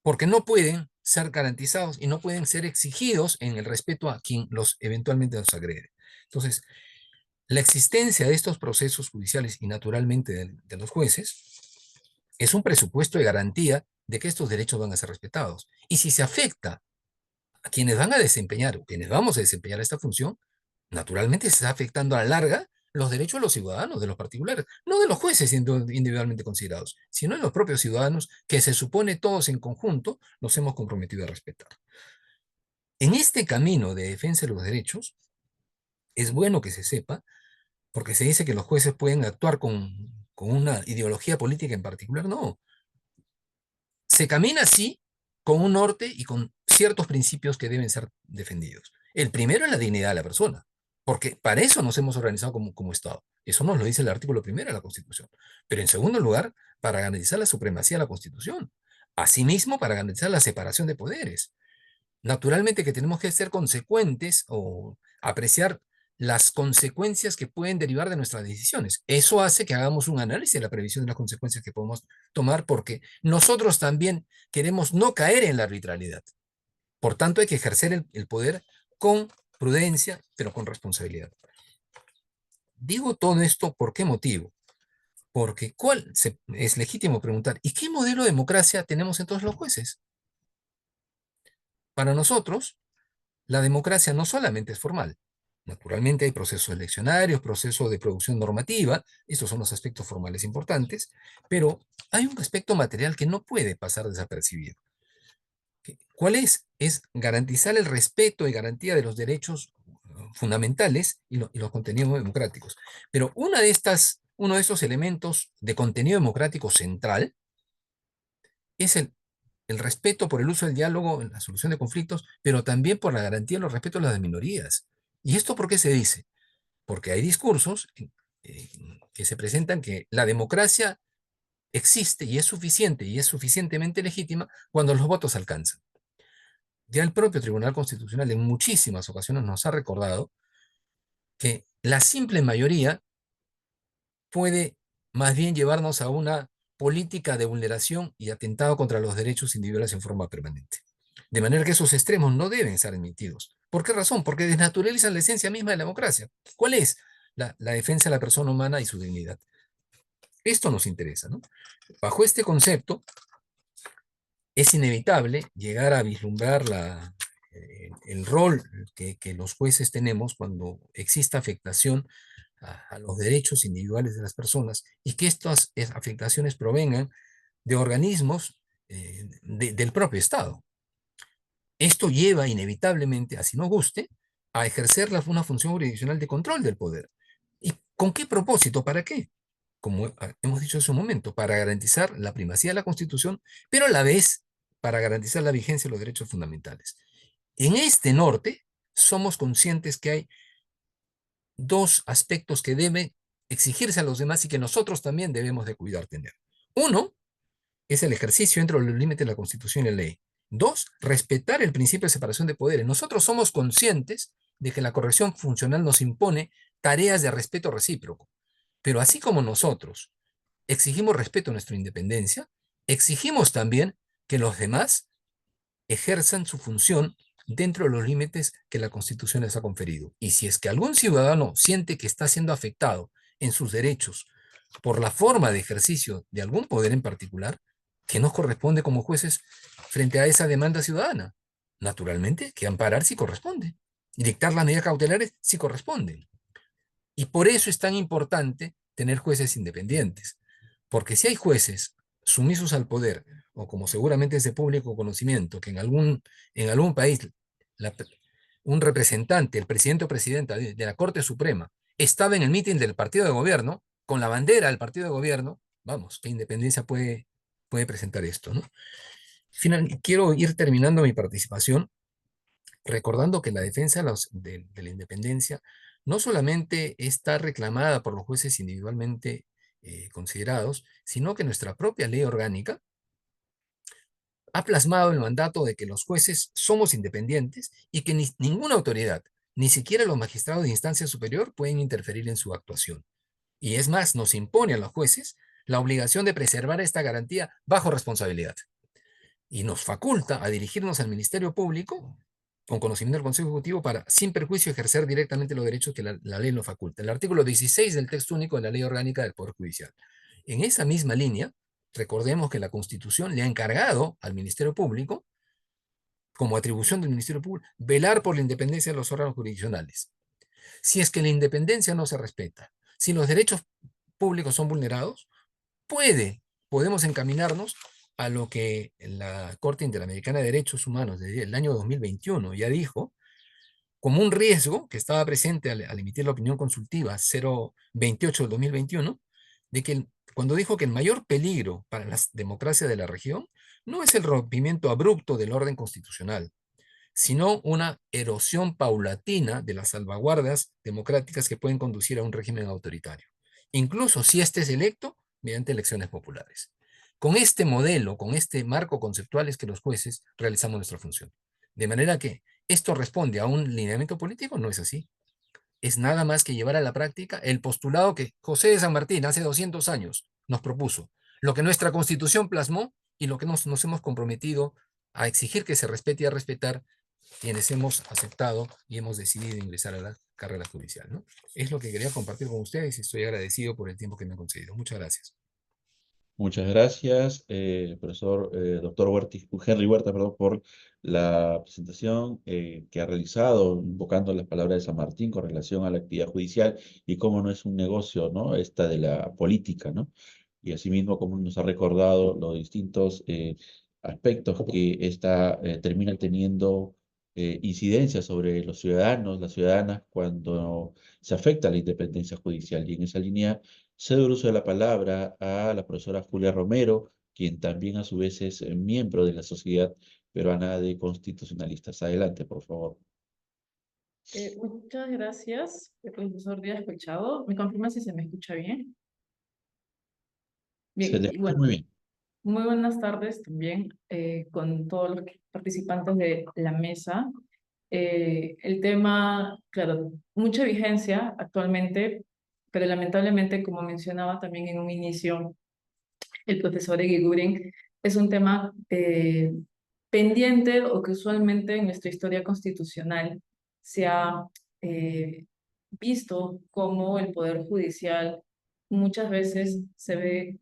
porque no pueden ser garantizados y no pueden ser exigidos en el respeto a quien eventualmente los agrede. Entonces, la existencia de estos procesos judiciales y naturalmente de los jueces es un presupuesto de garantía de que estos derechos van a ser respetados. Y si se afecta a quienes van a desempeñar o quienes vamos a desempeñar esta función, naturalmente se está afectando a la larga los derechos de los ciudadanos, de los particulares, no de los jueces individualmente considerados, sino de los propios ciudadanos que se supone todos en conjunto nos hemos comprometido a respetar. En este camino de defensa de los derechos, es bueno que se sepa, porque se dice que los jueces pueden actuar con una ideología política en particular, no. Se camina así con un norte y con ciertos principios que deben ser defendidos. El primero es la dignidad de la persona, porque para eso nos hemos organizado como Estado. Eso nos lo dice el artículo primero de la Constitución. Pero en segundo lugar, para garantizar la supremacía de la Constitución. Asimismo, para garantizar la separación de poderes. Naturalmente que tenemos que ser consecuentes o apreciar las consecuencias que pueden derivar de nuestras decisiones. Eso hace que hagamos un análisis de la previsión de las consecuencias que podemos tomar, porque nosotros también queremos no caer en la arbitrariedad. Por tanto, hay que ejercer el poder con prudencia, pero con responsabilidad. Digo todo esto, ¿por qué motivo? Porque es legítimo preguntar, ¿y qué modelo de democracia tenemos en todos los jueces? Para nosotros, la democracia no solamente es formal. Naturalmente hay procesos eleccionarios, procesos de producción normativa, estos son los aspectos formales importantes, pero hay un aspecto material que no puede pasar desapercibido. ¿Cuál es? Es garantizar el respeto y garantía de los derechos fundamentales y los contenidos democráticos. Pero uno de estos elementos de contenido democrático central es el respeto por el uso del diálogo en la solución de conflictos, pero también por la garantía de los respetos de las minorías. ¿Y esto por qué se dice? Porque hay discursos que se presentan que la democracia existe y es suficientemente legítima cuando los votos alcanzan. Ya el propio Tribunal Constitucional en muchísimas ocasiones nos ha recordado que la simple mayoría puede más bien llevarnos a una política de vulneración y atentado contra los derechos individuales en forma permanente. De manera que esos extremos no deben ser admitidos. ¿Por qué razón? Porque desnaturalizan la esencia misma de la democracia. ¿Cuál es? La defensa de la persona humana y su dignidad. Esto nos interesa, ¿no? Bajo este concepto, es inevitable llegar a vislumbrar el rol que los jueces tenemos cuando exista afectación a los derechos individuales de las personas y que estas afectaciones provengan de organismos del propio Estado. Esto lleva inevitablemente, así nos guste, a ejercer una función jurisdiccional de control del poder. ¿Y con qué propósito? ¿Para qué? Como hemos dicho hace un momento, para garantizar la primacía de la Constitución, pero a la vez para garantizar la vigencia de los derechos fundamentales. En este norte somos conscientes que hay dos aspectos que deben exigirse a los demás y que nosotros también debemos de cuidar tener. Uno es el ejercicio dentro de los límites de la Constitución y la ley. Dos, respetar el principio de separación de poderes. Nosotros somos conscientes de que la corrección funcional nos impone tareas de respeto recíproco. Pero así como nosotros exigimos respeto a nuestra independencia, exigimos también que los demás ejerzan su función dentro de los límites que la Constitución les ha conferido. Y si es que algún ciudadano siente que está siendo afectado en sus derechos por la forma de ejercicio de algún poder en particular, ¿qué nos corresponde como jueces frente a esa demanda ciudadana? Naturalmente, que amparar si corresponde y dictar las medidas cautelares si corresponden. Y por eso es tan importante tener jueces independientes, porque si hay jueces sumisos al poder, o como seguramente es de público conocimiento, que en algún país un representante, el presidente o presidenta de la Corte Suprema, estaba en el mitin del partido de gobierno, con la bandera del partido de gobierno, vamos, ¿qué independencia puede presentar esto, ¿no? Quiero ir terminando mi participación recordando que la defensa de la independencia no solamente está reclamada por los jueces individualmente considerados, sino que nuestra propia ley orgánica ha plasmado el mandato de que los jueces somos independientes y que ninguna autoridad, ni siquiera los magistrados de instancia superior, pueden interferir en su actuación. Y es más, nos impone a los jueces la obligación de preservar esta garantía bajo responsabilidad. Y nos faculta a dirigirnos al Ministerio Público con conocimiento del Consejo Ejecutivo para, sin perjuicio, ejercer directamente los derechos que la ley nos faculta. El artículo 16 del texto único de la Ley Orgánica del Poder Judicial. En esa misma línea, recordemos que la Constitución le ha encargado al Ministerio Público, como atribución del Ministerio Público, velar por la independencia de los órganos jurisdiccionales. Si es que la independencia no se respeta, si los derechos públicos son vulnerados, podemos encaminarnos a lo que la Corte Interamericana de Derechos Humanos desde el año 2021 ya dijo, como un riesgo que estaba presente al emitir la opinión consultiva 028 del 2021, de que cuando dijo que el mayor peligro para la democracia de la región no es el rompimiento abrupto del orden constitucional, sino una erosión paulatina de las salvaguardas democráticas que pueden conducir a un régimen autoritario, incluso si éste es electo mediante elecciones populares. Con este modelo, con este marco conceptual es que los jueces realizamos nuestra función. De manera que esto responde a un lineamiento político, no es así. es nada más que llevar a la práctica el postulado que José de San Martín hace 200 años nos propuso, lo que nuestra Constitución plasmó y lo que nos hemos comprometido a exigir que se respete y a respetar quienes hemos aceptado y hemos decidido ingresar a la carrera judicial, ¿no? Es lo que quería compartir con ustedes y estoy agradecido por el tiempo que me han concedido. Muchas gracias. Muchas gracias, doctor Henry Huerta, perdón, por la presentación que ha realizado, invocando las palabras de San Martín con relación a la actividad judicial y cómo no es un negocio, ¿no? Esta de la política, ¿no? Y asimismo, cómo nos ha recordado los distintos aspectos que esta termina teniendo incidencia sobre los ciudadanos, las ciudadanas, cuando se afecta la independencia judicial. Y en esa línea cedo el uso de la palabra a la profesora Julia Romero, quien también a su vez es miembro de la Sociedad Peruana de Constitucionalistas. Adelante, por favor. Muchas gracias, profesor Díaz Colchado. ¿Me confirma si se me escucha bien? Se Bien, le y escucha bueno, muy bien. muy buenas tardes también con todos los participantes de la mesa. El tema, claro, mucha vigencia actualmente, pero lamentablemente, como mencionaba también en un inicio el profesor Eguiguren, es un tema pendiente o que usualmente en nuestra historia constitucional se ha eh, visto como el Poder Judicial muchas veces se ve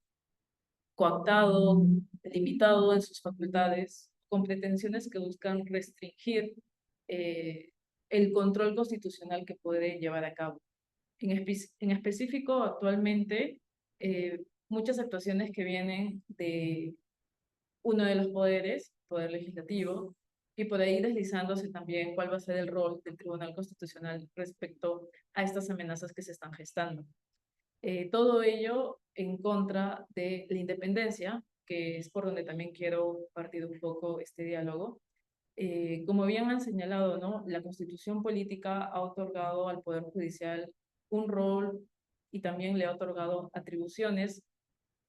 coactado, limitado en sus facultades, con pretensiones que buscan restringir eh, el control constitucional que puede llevar a cabo. En específico, actualmente, muchas actuaciones que vienen de uno de los poderes, poder legislativo, y por ahí deslizándose también cuál va a ser el rol del Tribunal Constitucional respecto a estas amenazas que se están gestando. Todo ello en contra de la independencia, que es por donde también quiero partir un poco este diálogo. Como bien han señalado, ¿no? La Constitución política ha otorgado al Poder Judicial un rol y también le ha otorgado atribuciones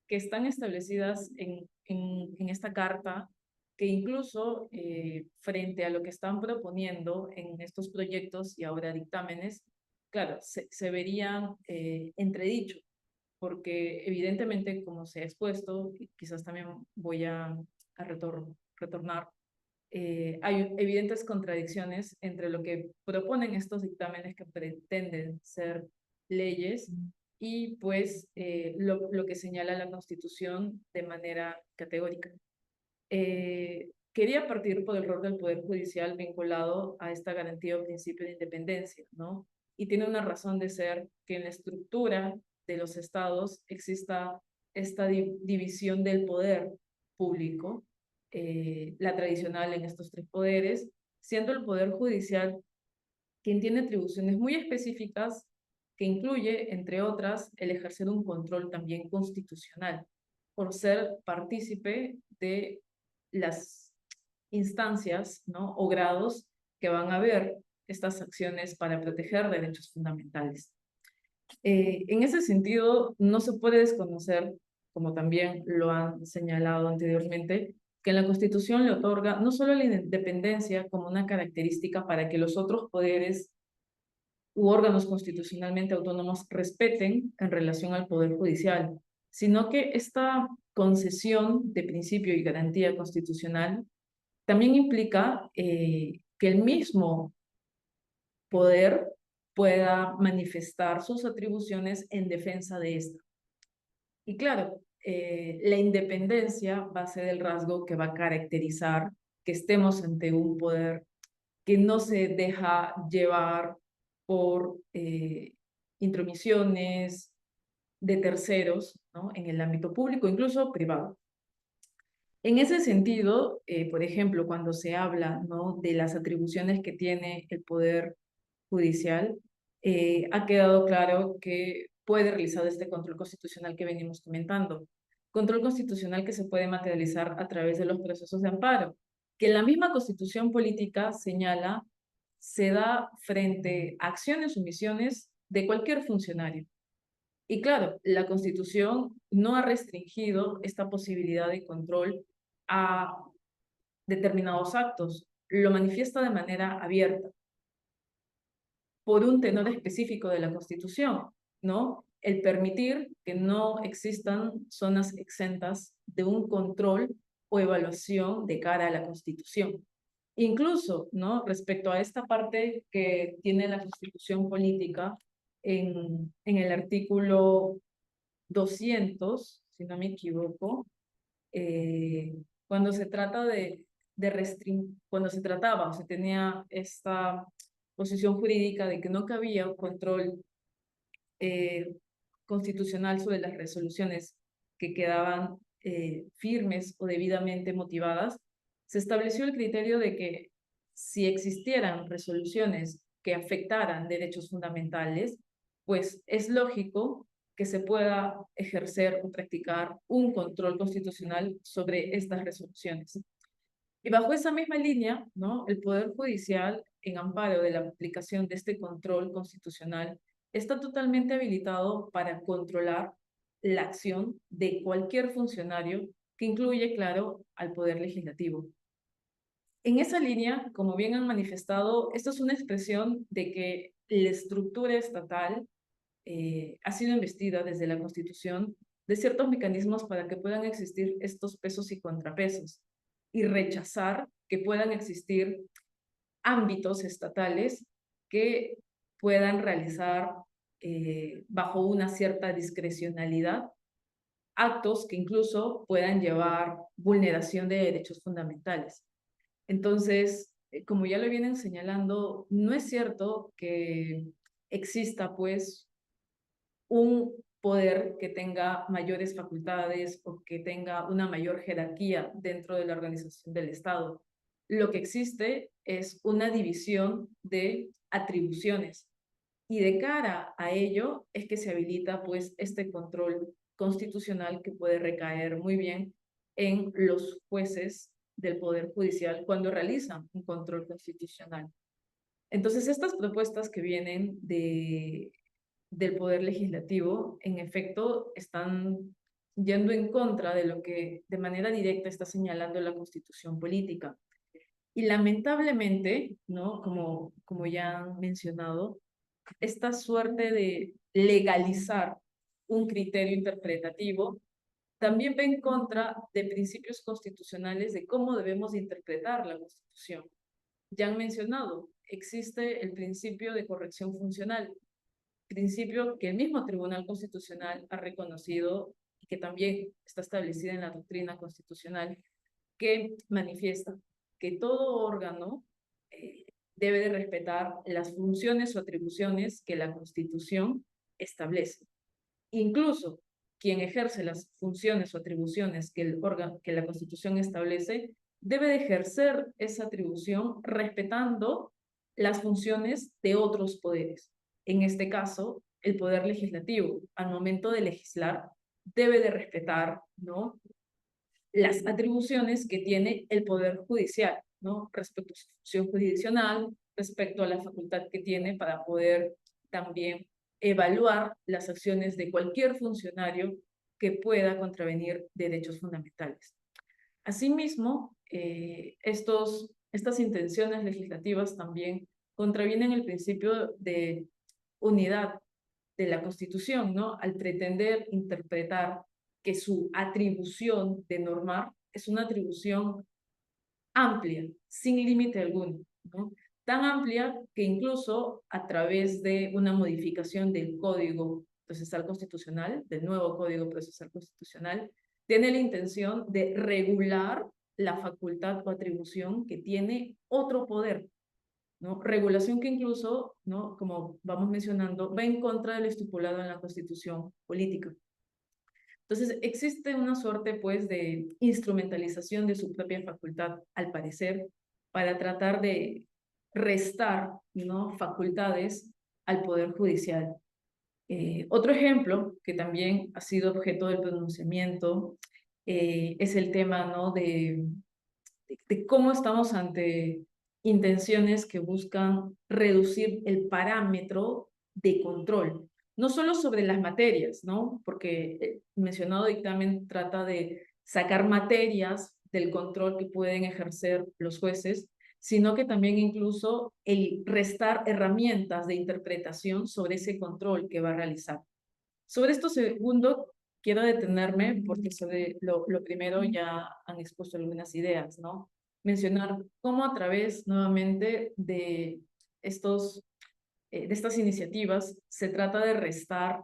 que están establecidas en esta carta, que incluso frente a lo que están proponiendo en estos proyectos y ahora dictámenes, claro, se verían entredichos, porque evidentemente, como se ha expuesto, y quizás también voy a retornar, hay evidentes contradicciones entre lo que proponen estos dictámenes que pretenden ser leyes y pues lo que señala la Constitución de manera categórica. Quería partir por el rol del Poder Judicial vinculado a esta garantía o principio de independencia, ¿no? Y tiene una razón de ser que en la estructura de los estados exista esta división del poder público, la tradicional en estos tres poderes, siendo el Poder Judicial quien tiene atribuciones muy específicas que incluye, entre otras, el ejercer un control también constitucional, por ser partícipe de las instancias, ¿no? O grados que van a ver estas acciones para proteger derechos fundamentales. En ese sentido, no se puede desconocer, como también lo han señalado anteriormente, que la Constitución le otorga no solo la independencia como una característica para que los otros poderes u órganos constitucionalmente autónomos respeten en relación al Poder Judicial, sino que esta concesión de principio y garantía constitucional también implica que el mismo poder pueda manifestar sus atribuciones en defensa de esta. Y claro, la independencia va a ser el rasgo que va a caracterizar que estemos ante un poder que no se deja llevar por intromisiones de terceros, ¿no? En el ámbito público, incluso privado. En ese sentido, por ejemplo, cuando se habla, ¿no? De las atribuciones que tiene el Poder Judicial, ha quedado claro que puede realizar este control constitucional que venimos comentando. Control constitucional que se puede materializar a través de los procesos de amparo, que la misma Constitución política señala se da frente a acciones o omisiones de cualquier funcionario. Y claro, la Constitución no ha restringido esta posibilidad de control a determinados actos, lo manifiesta de manera abierta. por un tenor específico de la Constitución, ¿no? El permitir que no existan zonas exentas de un control o evaluación de cara a la Constitución. Incluso, ¿no? Respecto a esta parte que tiene la Constitución política, en el artículo 200, si no me equivoco, cuando se trata cuando se trataba o se tenía esta posición jurídica de que no cabía un control constitucional sobre las resoluciones que quedaban firmes o debidamente motivadas, se estableció el criterio de que si existieran resoluciones que afectaran derechos fundamentales, pues es lógico que se pueda ejercer o practicar un control constitucional sobre estas resoluciones. Y bajo esa misma línea, ¿no? El Poder Judicial, en amparo de la aplicación de este control constitucional, está totalmente habilitado para controlar la acción de cualquier funcionario, que incluye, claro, al Poder Legislativo. En esa línea, como bien han manifestado, esto es una expresión de que la estructura estatal ha sido investida desde la Constitución de ciertos mecanismos para que puedan existir estos pesos y contrapesos, y rechazar que puedan existir ámbitos estatales que puedan realizar bajo una cierta discrecionalidad actos que incluso puedan llevar vulneración de derechos fundamentales. Entonces, como ya lo vienen señalando, no es cierto que exista pues un poder que tenga mayores facultades o que tenga una mayor jerarquía dentro de la organización del Estado. Lo que existe es una división de atribuciones, y de cara a ello es que se habilita pues este control constitucional que puede recaer muy bien en los jueces del Poder Judicial cuando realizan un control constitucional. Entonces, estas propuestas que vienen del Poder Legislativo, en efecto, están yendo en contra de lo que de manera directa está señalando la Constitución política. Y lamentablemente, ¿no? Como ya han mencionado, esta suerte de legalizar un criterio interpretativo también va en contra de principios constitucionales de cómo debemos interpretar la Constitución. Ya han mencionado, existe el principio de corrección funcional, principio que el mismo Tribunal Constitucional ha reconocido y que también está establecido en la doctrina constitucional, que manifiesta que todo órgano debe de respetar las funciones o atribuciones que la Constitución establece. Incluso quien ejerce las funciones o atribuciones que la Constitución establece, debe de ejercer esa atribución respetando las funciones de otros poderes. En este caso, el Poder Legislativo, al momento de legislar, debe de respetar, ¿no?, las atribuciones que tiene el Poder Judicial, ¿no?, respecto a su función jurisdiccional, respecto a la facultad que tiene para poder también evaluar las acciones de cualquier funcionario que pueda contravenir derechos fundamentales. Asimismo, estas intenciones legislativas también contravienen el principio de unidad de la Constitución, ¿no?, al pretender interpretar que su atribución de normar es una atribución amplia, sin límite alguno, ¿no? Tan amplia que incluso a través de una modificación del Código Procesal Constitucional, del nuevo Código Procesal Constitucional, tiene la intención de regular la facultad o atribución que tiene otro poder, ¿no? Regulación que incluso, ¿no?, como vamos mencionando, va en contra de lo estipulado en la Constitución política. Entonces, existe una suerte, pues, de instrumentalización de su propia facultad, al parecer, para tratar de restar, ¿no?, facultades al Poder Judicial. Otro ejemplo, que también ha sido objeto del pronunciamiento, es el tema, ¿no?, de cómo estamos ante intenciones que buscan reducir el parámetro de control, no solo sobre las materias, ¿no?, porque el mencionado dictamen trata de sacar materias del control que pueden ejercer los jueces, sino que también incluso el restar herramientas de interpretación sobre ese control que va a realizar. Sobre esto segundo, quiero detenerme porque sobre lo primero ya han expuesto algunas ideas, ¿no? Mencionar cómo a través nuevamente de estas iniciativas se trata de restar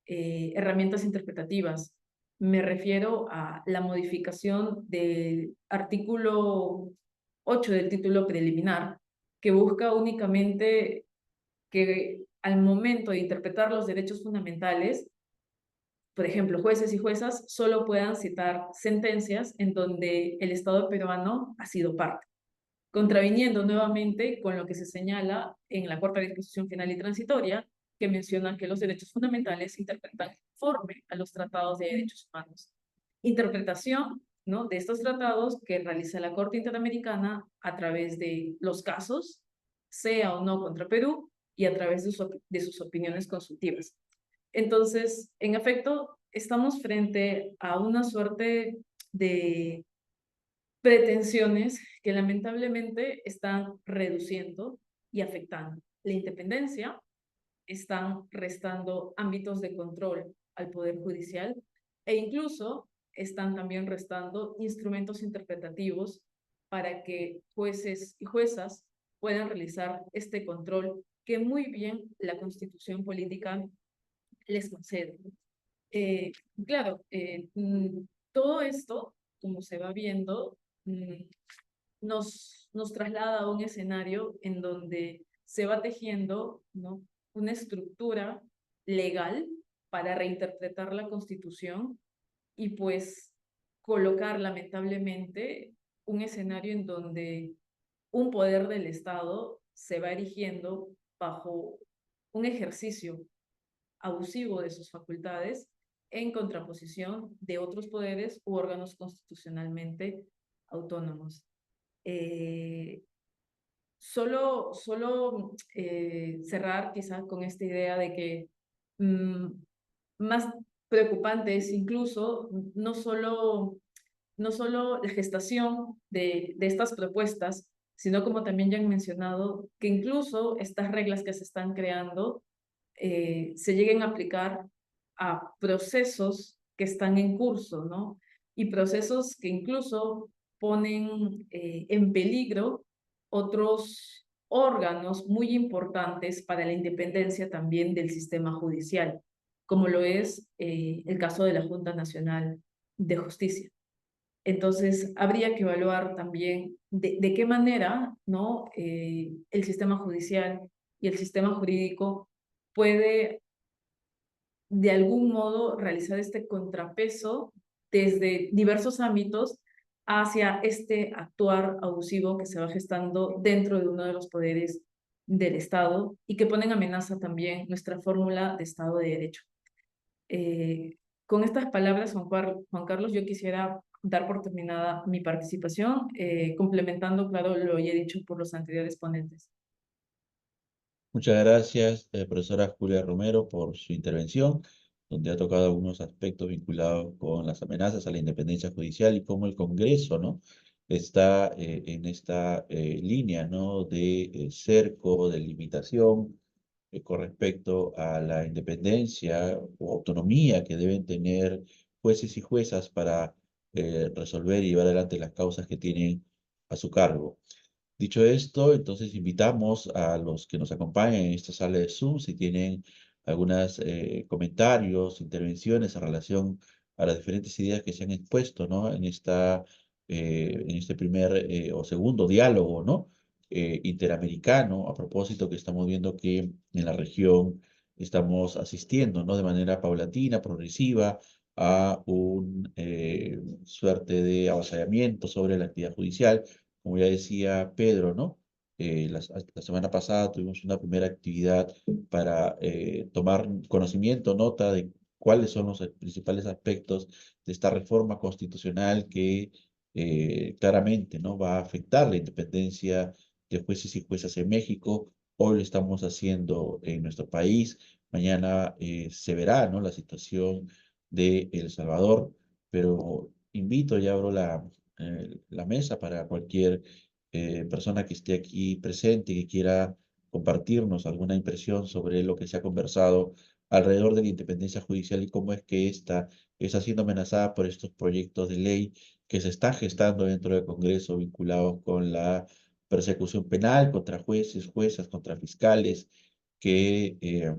herramientas interpretativas. Me refiero a la modificación del artículo 8 del título preliminar, que busca únicamente que al momento de interpretar los derechos fundamentales, por ejemplo, jueces y juezas solo puedan citar sentencias en donde el Estado peruano ha sido parte, contraviniendo nuevamente con lo que se señala en la cuarta disposición final y transitoria, que menciona que los derechos fundamentales se interpretan conforme a los tratados de derechos humanos. Interpretación, ¿no?, de estos tratados que realiza la Corte Interamericana a través de los casos, sea o no contra Perú, y a través de sus opiniones consultivas. Entonces, en efecto, estamos frente a una suerte de pretensiones que lamentablemente están reduciendo y afectando la independencia, están restando ámbitos de control al Poder Judicial e incluso están también restando instrumentos interpretativos para que jueces y juezas puedan realizar este control que muy bien la Constitución política les concede. Claro, todo esto, como se va viendo, nos traslada a un escenario en donde se va tejiendo, ¿no?, una estructura legal para reinterpretar la Constitución y pues colocar lamentablemente un escenario en donde un poder del Estado se va erigiendo bajo un ejercicio abusivo de sus facultades en contraposición de otros poderes u órganos constitucionalmente autónomos. Solo cerrar quizás con esta idea de que más preocupante es incluso no solo la gestación de estas propuestas, sino como también ya han mencionado, que incluso estas reglas que se están creando se lleguen a aplicar a procesos que están en curso, ¿no? Y procesos que incluso ponen en peligro otros órganos muy importantes para la independencia también del sistema judicial, como lo es el caso de la Junta Nacional de Justicia. Entonces, habría que evaluar también de qué manera, ¿no?, el sistema judicial y el sistema jurídico puede de algún modo realizar este contrapeso desde diversos ámbitos hacia este actuar abusivo que se va gestando dentro de uno de los poderes del Estado y que pone en amenaza también nuestra fórmula de Estado de Derecho. Con estas palabras, Juan Carlos, yo quisiera dar por terminada mi participación, complementando, claro, lo ya dicho por los anteriores ponentes. Muchas gracias, profesora Julia Romero, por su intervención, donde ha tocado algunos aspectos vinculados con las amenazas a la independencia judicial y cómo el Congreso, ¿no?, está en esta línea, ¿no?, de cerco, de limitación con respecto a la independencia o autonomía que deben tener jueces y juezas para resolver y llevar adelante las causas que tienen a su cargo. Dicho esto, entonces invitamos a los que nos acompañan en esta sala de Zoom, si tienen algunos comentarios, intervenciones en relación a las diferentes ideas que se han expuesto, ¿no?, en este primer o segundo diálogo, ¿no?, interamericano, a propósito que estamos viendo que en la región estamos asistiendo, ¿no?, de manera paulatina, progresiva, a un suerte de avasallamiento sobre la actividad judicial. Como ya decía Pedro, ¿no? La semana pasada tuvimos una primera actividad para tomar conocimiento, nota de cuáles son los principales aspectos de esta reforma constitucional que claramente, ¿no?, va a afectar la independencia de jueces y juezas en México. Hoy lo estamos haciendo en nuestro país. Mañana se verá, ¿no?, la situación de El Salvador, pero invito y abro la mesa para cualquier persona que esté aquí presente y que quiera compartirnos alguna impresión sobre lo que se ha conversado alrededor de la independencia judicial y cómo es que ésta está siendo amenazada por estos proyectos de ley que se están gestando dentro del Congreso vinculados con la persecución penal contra jueces, juezas, contra fiscales, que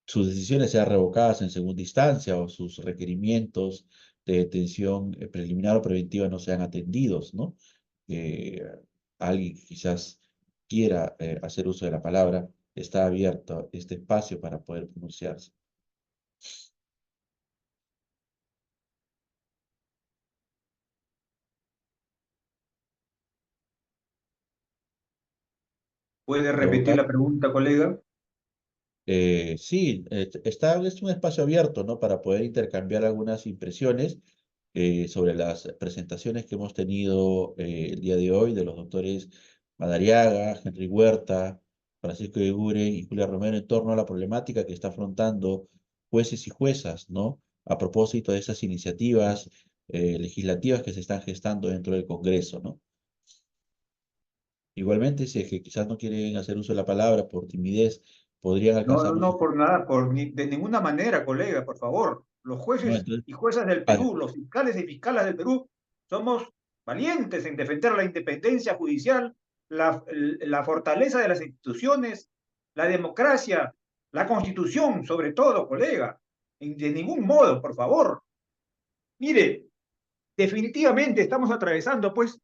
sus decisiones sean revocadas en segunda instancia o sus requerimientos de detención preliminar o preventiva no sean atendidos, ¿no? Eh, Alguien que quizás quiera hacer uso de la palabra, está abierto este espacio para poder pronunciarse. ¿Puede repetir Preguntar. la pregunta, colega? Sí, es un espacio abierto, ¿no? Para poder intercambiar algunas impresiones sobre las presentaciones que hemos tenido el día de hoy de los doctores Madariaga, Henry Huerta, Francisco Eguren y Julia Romero en torno a la problemática que está afrontando jueces y juezas, ¿no? A propósito de esas iniciativas legislativas que se están gestando dentro del Congreso, ¿no? Igualmente, si es que quizás no quieren hacer uso de la palabra por timidez, podrían No, no, alcanzarnos. no, por nada, de ninguna manera, colega, por favor. Los No, jueces entonces, y juezas del ah, Perú, los fiscales y fiscalas del Perú, somos valientes en defender la independencia judicial, la fortaleza de las instituciones, la democracia, la constitución, sobre todo, colega. De ningún modo, por favor. Mire, definitivamente estamos atravesando, pues,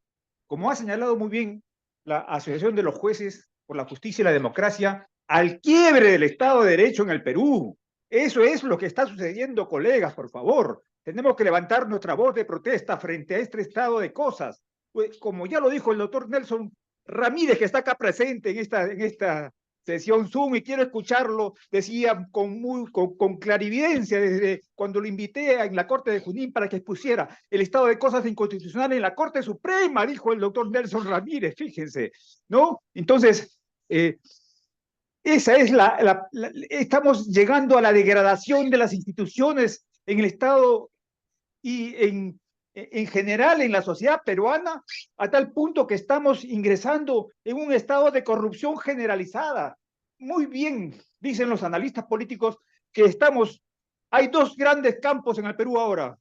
como ha señalado muy bien la Asociación de los Jueces por la Justicia y la Democracia, al quiebre del Estado de Derecho en el Perú. Eso es lo que está sucediendo, colegas, por favor. Tenemos que levantar nuestra voz de protesta frente a este estado de cosas. Pues, como ya lo dijo el doctor Nelson Ramírez, que está acá presente en esta sesión Zoom, y quiero escucharlo, decía con clarividencia desde cuando lo invité en la Corte de Junín para que expusiera el estado de cosas inconstitucional en la Corte Suprema, dijo el doctor Nelson Ramírez, fíjense, ¿no? Entonces, esa es estamos llegando a la degradación de las instituciones en el Estado y en general en la sociedad peruana, a tal punto que estamos ingresando en un estado de corrupción generalizada. Muy bien, dicen los analistas políticos que hay dos grandes campos en el Perú ahora,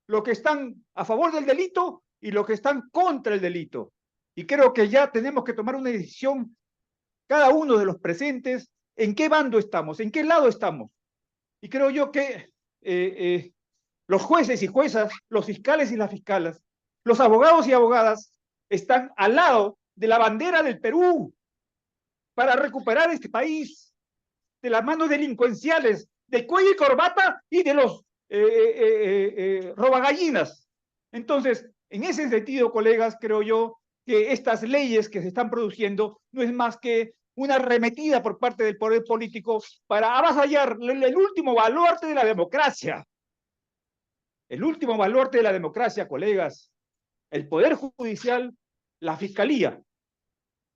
los que están a favor del delito y los que están contra el delito. Y creo que ya tenemos que tomar una decisión, cada uno de los presentes, en qué bando estamos, en qué lado estamos. Y creo yo que los jueces y juezas, los fiscales y las fiscalas, los abogados y abogadas están al lado de la bandera del Perú para recuperar este país de las manos delincuenciales, de cuello y corbata y de los robagallinas. Entonces, en ese sentido, colegas, creo yo que estas leyes que se están produciendo no es más que una arremetida por parte del poder político para avasallar el último baluarte de la democracia. El último baluarte de la democracia, colegas, el Poder Judicial, la Fiscalía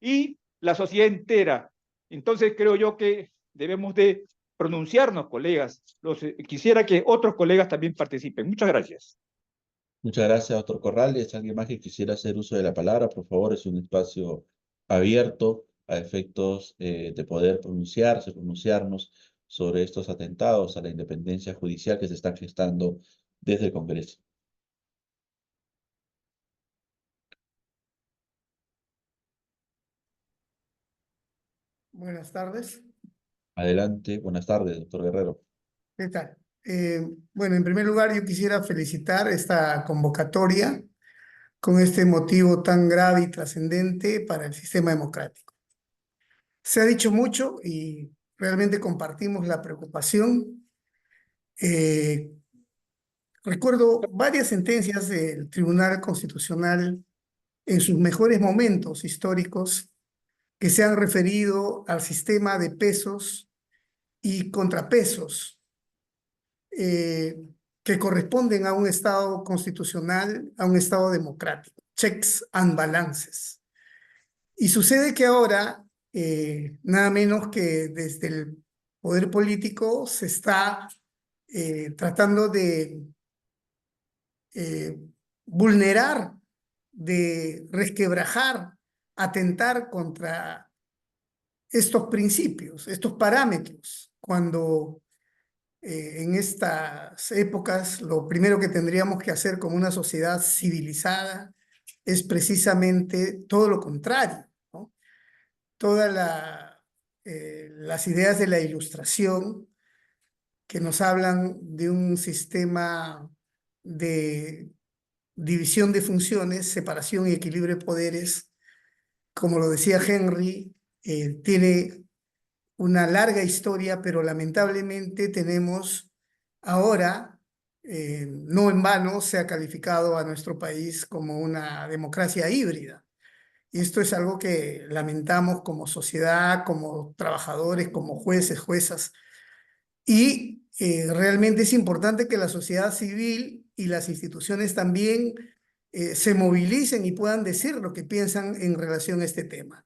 y la sociedad entera. Entonces creo yo que debemos de pronunciarnos, colegas. Quisiera que otros colegas también participen. Muchas gracias. muchas gracias, doctor Corrales. ¿Alguien más que quisiera hacer uso de la palabra? Por favor, es un espacio abierto a efectos de poder pronunciarnos sobre estos atentados a la independencia judicial que se están gestando desde el Congreso. Buenas tardes. Adelante, buenas tardes, doctor Guerrero. ¿Qué tal? Bueno, en primer lugar, yo quisiera felicitar esta convocatoria con este motivo tan grave y trascendente para el sistema democrático. Se ha dicho mucho y realmente compartimos la preocupación. Recuerdo varias sentencias del Tribunal Constitucional en sus mejores momentos históricos que se han referido al sistema de pesos y contrapesos que corresponden a un Estado constitucional, a un Estado democrático, checks and balances. Y sucede que ahora, nada menos que desde el poder político se está tratando de vulnerar de resquebrajar, atentar contra estos principios, estos parámetros, cuando en estas épocas lo primero que tendríamos que hacer como una sociedad civilizada es precisamente todo lo contrario, ¿no? Todas las ideas de la Ilustración que nos hablan de un sistema de división de funciones, separación y equilibrio de poderes, como lo decía Henry, tiene una larga historia, pero lamentablemente tenemos ahora, no en vano, se ha calificado a nuestro país como una democracia híbrida. Y esto es algo que lamentamos como sociedad, como trabajadores, como jueces, juezas. Y realmente es importante que la sociedad civil y las instituciones también se movilicen y puedan decir lo que piensan en relación a este tema.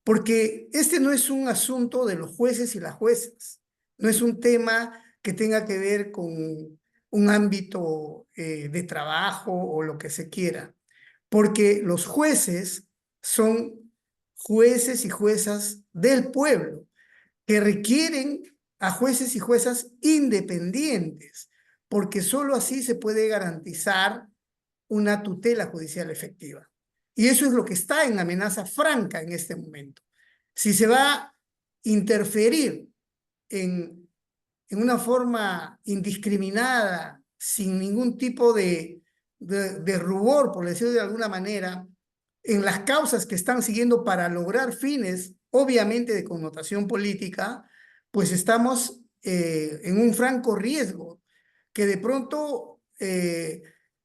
Porque este no es un asunto de los jueces y las juezas, no es un tema que tenga que ver con un ámbito de trabajo o lo que se quiera, porque los jueces son jueces y juezas del pueblo que requieren a jueces y juezas independientes, porque solo así se puede garantizar una tutela judicial efectiva. Y eso es lo que está en amenaza franca en este momento. Si se va a interferir en una forma indiscriminada, sin ningún tipo de rubor, por decirlo de alguna manera, en las causas que están siguiendo para lograr fines, obviamente de connotación política, pues estamos en un franco riesgo que de pronto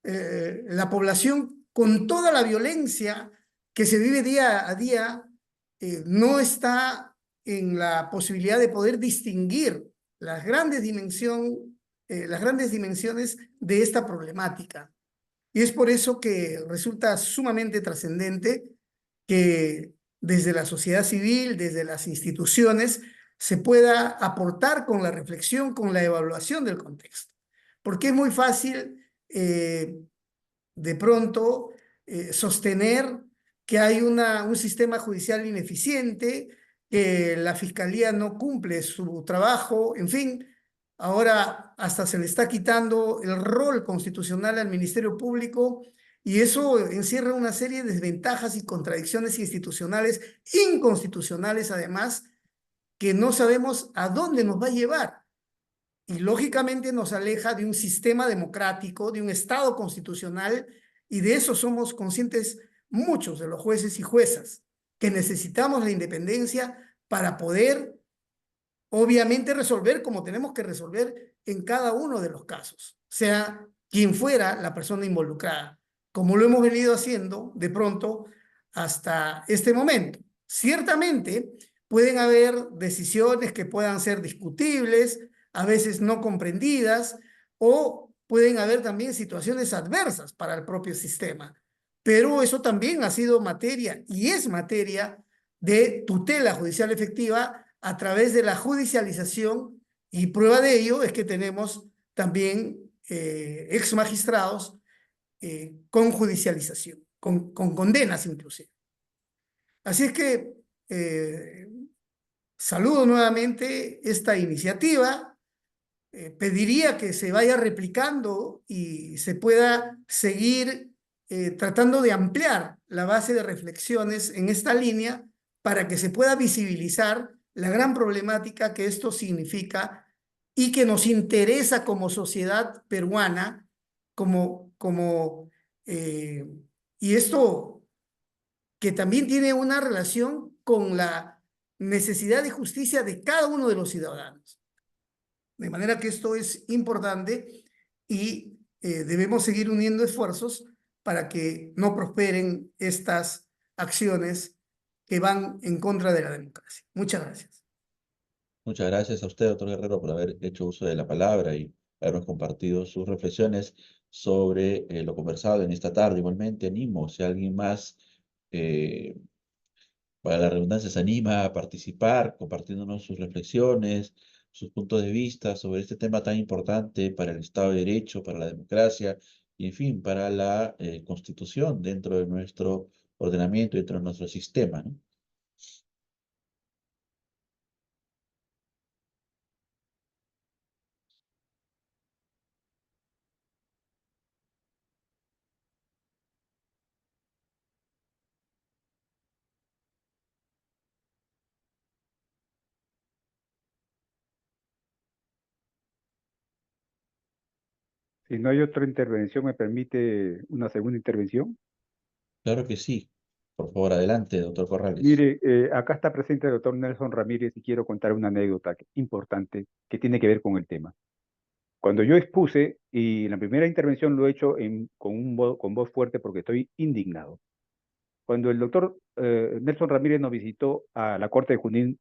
la población, con toda la violencia que se vive día a día, no está en la posibilidad de poder distinguir las grandes dimensiones de esta problemática. Y es por eso que resulta sumamente trascendente que desde la sociedad civil, desde las instituciones, se pueda aportar con la reflexión, con la evaluación del contexto. Porque es muy fácil de pronto sostener que hay un sistema judicial ineficiente, que la fiscalía no cumple su trabajo, en fin. Ahora hasta se le está quitando el rol constitucional al Ministerio Público y eso encierra una serie de desventajas y contradicciones institucionales, inconstitucionales además, que no sabemos a dónde nos va a llevar. Y lógicamente nos aleja de un sistema democrático, de un Estado constitucional, y de eso somos conscientes muchos de los jueces y juezas, que necesitamos la independencia para poder obviamente resolver como tenemos que resolver en cada uno de los casos, sea quien fuera la persona involucrada, como lo hemos venido haciendo de pronto hasta este momento. Ciertamente pueden haber decisiones que puedan ser discutibles, a veces no comprendidas, o pueden haber también situaciones adversas para el propio sistema, pero eso también ha sido materia y es materia de tutela judicial efectiva a través de la judicialización, y prueba de ello es que tenemos también ex magistrados con judicialización, con condenas inclusive. Así es que saludo nuevamente esta iniciativa, pediría que se vaya replicando y se pueda seguir tratando de ampliar la base de reflexiones en esta línea para que se pueda visibilizar la gran problemática que esto significa y que nos interesa como sociedad peruana, y esto que también tiene una relación con la necesidad de justicia de cada uno de los ciudadanos. De manera que esto es importante y debemos seguir uniendo esfuerzos para que no prosperen estas acciones que van en contra de la democracia. Muchas gracias. Muchas gracias a usted, doctor Guerrero, por haber hecho uso de la palabra y habernos compartido sus reflexiones sobre lo conversado en esta tarde. Igualmente animo, si alguien más, para la redundancia, se anima a participar, compartiéndonos sus reflexiones, sus puntos de vista sobre este tema tan importante para el Estado de Derecho, para la democracia y, en fin, para la constitución dentro de nuestro ordenamiento, dentro de nuestro sistema, ¿no? Si no hay otra intervención, ¿me permite una segunda intervención? Claro que sí. Por favor, adelante, doctor Corrales. Mire, acá está presente el doctor Nelson Ramírez y quiero contar una anécdota importante que tiene que ver con el tema. Cuando yo expuse, y la primera intervención lo he hecho con voz fuerte porque estoy indignado. Cuando el doctor Nelson Ramírez nos visitó a la Corte de Junín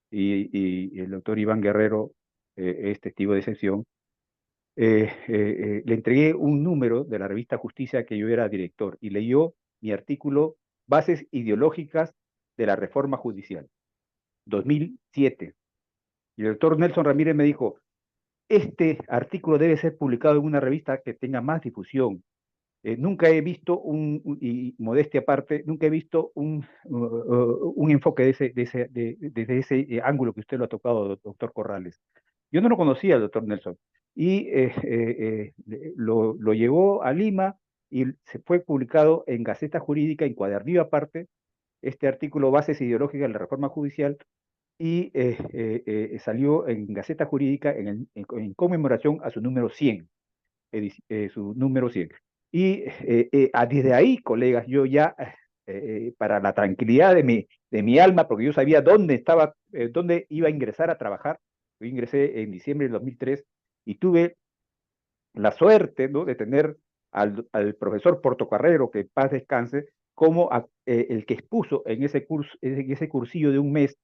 y el doctor Iván Guerrero es testigo de excepción, le entregué un número de la revista Justicia que yo era director y leyó mi artículo Bases ideológicas de la reforma judicial, 2007. Y el doctor Nelson Ramírez me dijo, este artículo debe ser publicado en una revista que tenga más difusión. Nunca he visto y modestia aparte, nunca he visto un enfoque desde ese ángulo que usted lo ha tocado, doctor Corrales. Yo no lo conocía, doctor Nelson, y lo llevó a Lima y se fue publicado en Gaceta Jurídica, en cuadernillo aparte, este artículo Bases Ideológicas de la Reforma Judicial, y salió en Gaceta Jurídica en conmemoración a su número 100, su número 100. Y desde ahí, colegas, yo ya, para la tranquilidad de mi alma, porque yo sabía dónde iba a ingresar a trabajar, yo ingresé en diciembre del 2003 y tuve la suerte, ¿no?, de tener al profesor Portocarrero, que en paz descanse, como el que expuso en ese cursillo de un mes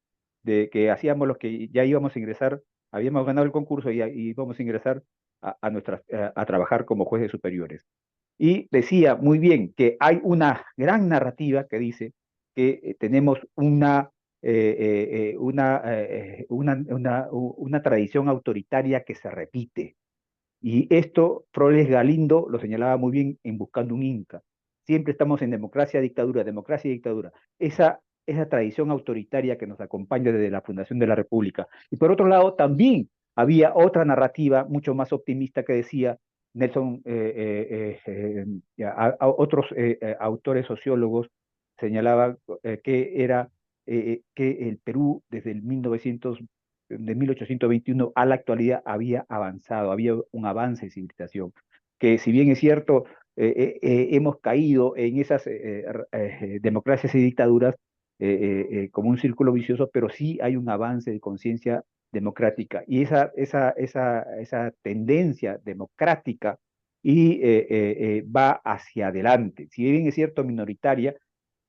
de que hacíamos los que ya íbamos a ingresar, habíamos ganado el concurso y íbamos a ingresar a trabajar como jueces superiores. Y decía muy bien que hay una gran narrativa que dice que tenemos una tradición autoritaria que se repite. Y esto Froles Galindo lo señalaba muy bien en Buscando un Inca. Siempre estamos en democracia, dictadura, democracia y dictadura. Esa tradición autoritaria que nos acompaña desde la fundación de la República. Y por otro lado, también había otra narrativa mucho más optimista que decía Nelson, otros autores sociólogos señalaban que el Perú desde el 1821 a la actualidad había avanzado, había un avance de civilización, que si bien es cierto, hemos caído en esas democracias y dictaduras como un círculo vicioso, pero sí hay un avance de conciencia democrática y esa tendencia democrática va hacia adelante. Si bien es cierto minoritaria,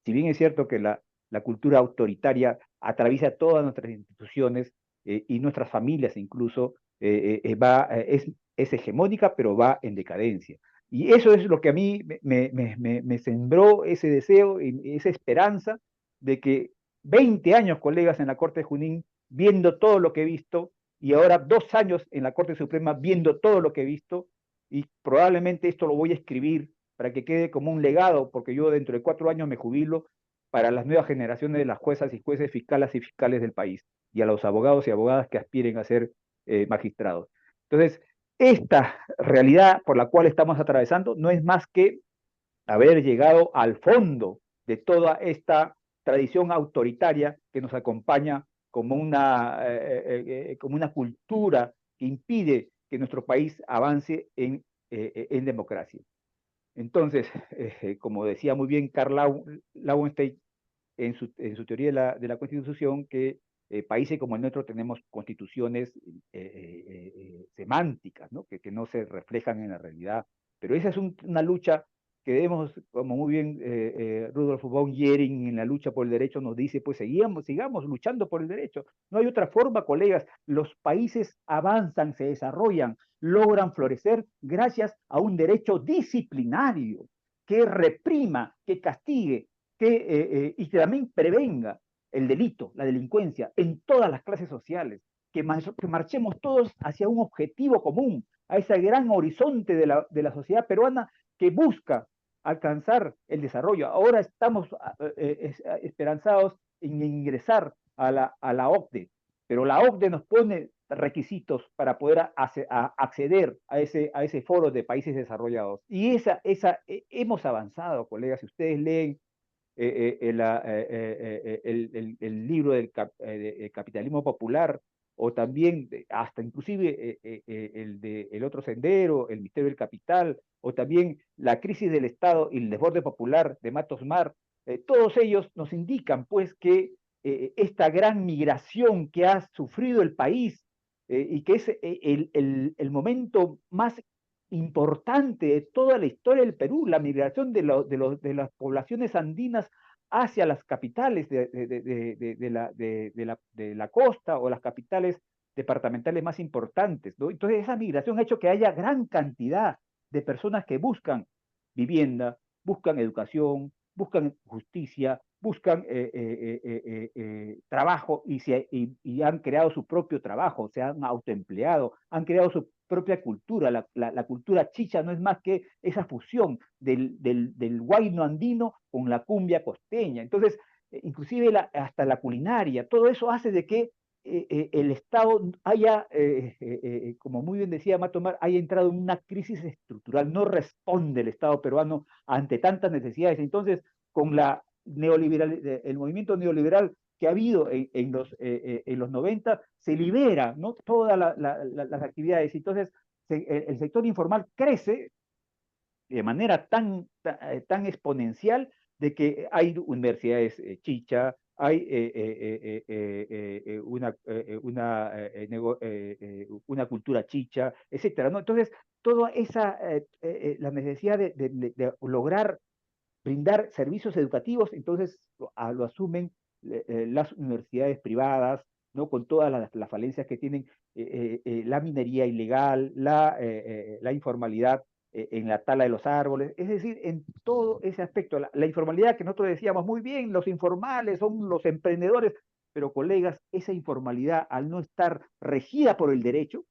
si bien es cierto que la cultura autoritaria atraviesa todas nuestras instituciones y nuestras familias incluso, es hegemónica, pero va en decadencia. Y eso es lo que a mí me sembró ese deseo y esa esperanza de que 20 años, colegas, en la Corte de Junín, viendo todo lo que he visto, y ahora 2 años en la Corte Suprema viendo todo lo que he visto, y probablemente esto lo voy a escribir para que quede como un legado, porque yo dentro de 4 años me jubilo, para las nuevas generaciones de las juezas y jueces, fiscales y fiscales del país, y a los abogados y abogadas que aspiren a ser magistrados. Entonces, esta realidad por la cual estamos atravesando no es más que haber llegado al fondo de toda esta tradición autoritaria que nos acompaña como una cultura que impide que nuestro país avance en democracia. Entonces, como decía muy bien Karl Lauenstein en su teoría de la Constitución, que países como el nuestro tenemos constituciones semánticas, ¿no? Que no se reflejan en la realidad. Pero esa es una lucha que debemos, como muy bien Rudolf von Jhering en la lucha por el derecho nos dice, pues sigamos luchando por el derecho. No hay otra forma, colegas. Los países avanzan, se desarrollan, logran florecer gracias a un derecho disciplinario que reprima, que castigue, y que también prevenga el delito, la delincuencia en todas las clases sociales, que marchemos todos hacia un objetivo común, a ese gran horizonte de la sociedad peruana que busca alcanzar el desarrollo. Ahora estamos esperanzados en ingresar a la OCDE, pero la OCDE nos pone requisitos para poder acceder a ese foro de países desarrollados. Y hemos avanzado, colegas. Si ustedes leen el libro del capitalismo popular, o también hasta inclusive el otro sendero, el misterio del capital, o también la crisis del Estado y el desborde popular de Matos Mar, todos ellos nos indican pues que esta gran migración que ha sufrido el país y que es el momento más importante de toda la historia del Perú, la migración de las poblaciones andinas hacia las capitales de la costa o las capitales departamentales más importantes, ¿no? Entonces esa migración ha hecho que haya gran cantidad de personas que buscan vivienda, buscan educación, buscan justicia, buscan trabajo y han creado su propio trabajo, se han autoempleado, han creado su propia cultura. La cultura chicha no es más que esa fusión del huayno andino con la cumbia costeña. Entonces, inclusive hasta la culinaria, todo eso hace de que el Estado haya, como muy bien decía Matomar, haya entrado en una crisis estructural. No responde el Estado peruano ante tantas necesidades. Entonces, con el movimiento neoliberal que ha habido en los 90, se libera, ¿no?, todas las actividades. Entonces, el sector informal crece de manera tan exponencial de que hay universidades chicha, hay una cultura chicha, etcétera, ¿no? Entonces, toda esa, la necesidad de lograr brindar servicios educativos, entonces lo asumen las universidades privadas, ¿no?, con todas las falencias que tienen, la minería ilegal, la informalidad en la tala de los árboles, es decir, en todo ese aspecto, la informalidad que nosotros decíamos muy bien, los informales son los emprendedores, pero colegas, esa informalidad al no estar regida por el derecho,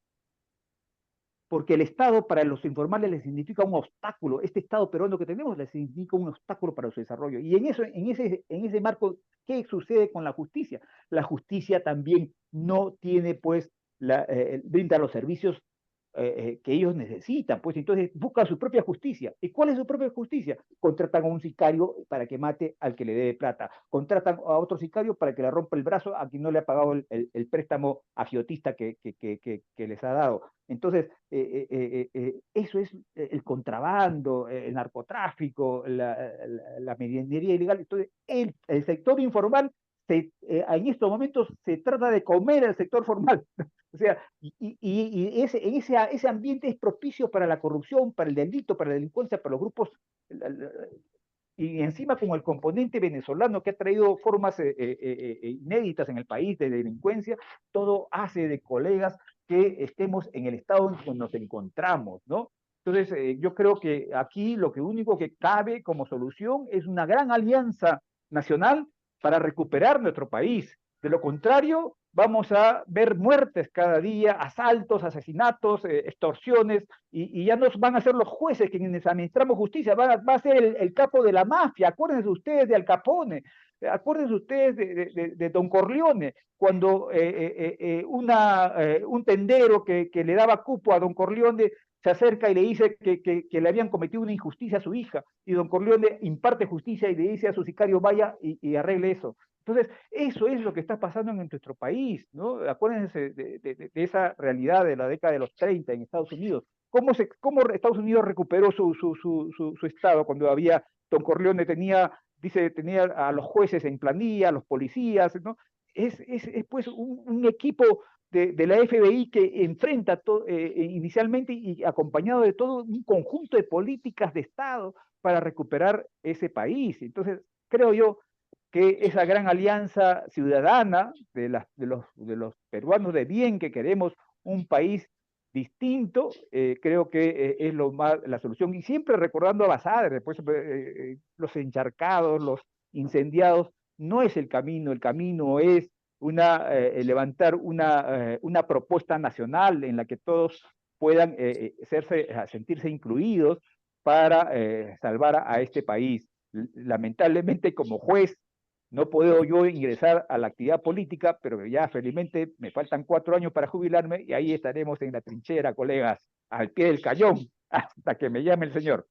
porque el Estado para los informales les significa un obstáculo. Este Estado peruano que tenemos les significa un obstáculo para su desarrollo. Y en ese marco, ¿qué sucede con la justicia? La justicia también no tiene, pues, brinda los servicios que ellos necesitan, pues entonces buscan su propia justicia. ¿Y cuál es su propia justicia? Contratan a un sicario para que mate al que le debe plata, contratan a otro sicario para que le rompa el brazo a quien no le ha pagado el préstamo agiotista que les ha dado. Entonces, eso es el contrabando, el narcotráfico, la minería ilegal. Entonces, el sector informal, en estos momentos se trata de comer al sector formal. O sea, ese ambiente es propicio para la corrupción, para el delito, para la delincuencia, para los grupos, y encima con el componente venezolano que ha traído formas inéditas en el país de delincuencia, todo hace de, colegas, que estemos en el estado en que nos encontramos, ¿no? Entonces, yo creo que aquí lo único que cabe como solución es una gran alianza nacional para recuperar nuestro país. De lo contrario, vamos a ver muertes cada día, asaltos, asesinatos, extorsiones, y ya no van a ser los jueces quienes administramos justicia, va a ser el capo de la mafia. Acuérdense ustedes de Al Capone, acuérdense ustedes de Don Corleone, cuando un tendero que le daba cupo a Don Corleone se acerca y le dice que le habían cometido una injusticia a su hija, y Don Corleone imparte justicia y le dice a su sicario, vaya y arregle eso. Entonces, eso es lo que está pasando en nuestro país, ¿no? Acuérdense de esa realidad de la década de los 30 en Estados Unidos. ¿Cómo Estados Unidos recuperó su estado cuando Don Corleone tenía a los jueces en planilla, a los policías, ¿no? Es pues un equipo de la FBI que enfrenta inicialmente y acompañado de todo un conjunto de políticas de Estado para recuperar ese país. Entonces, creo yo que esa gran alianza ciudadana de los peruanos de bien que queremos un país distinto, creo que es la solución. Y siempre recordando a Basadre, después los encharcados, los incendiados, no es el camino es levantar una propuesta nacional en la que todos puedan sentirse incluidos para salvar a este país. Lamentablemente, como juez, no puedo yo ingresar a la actividad política, pero ya felizmente me faltan 4 años para jubilarme y ahí estaremos en la trinchera, colegas, al pie del cañón, hasta que me llame el Señor,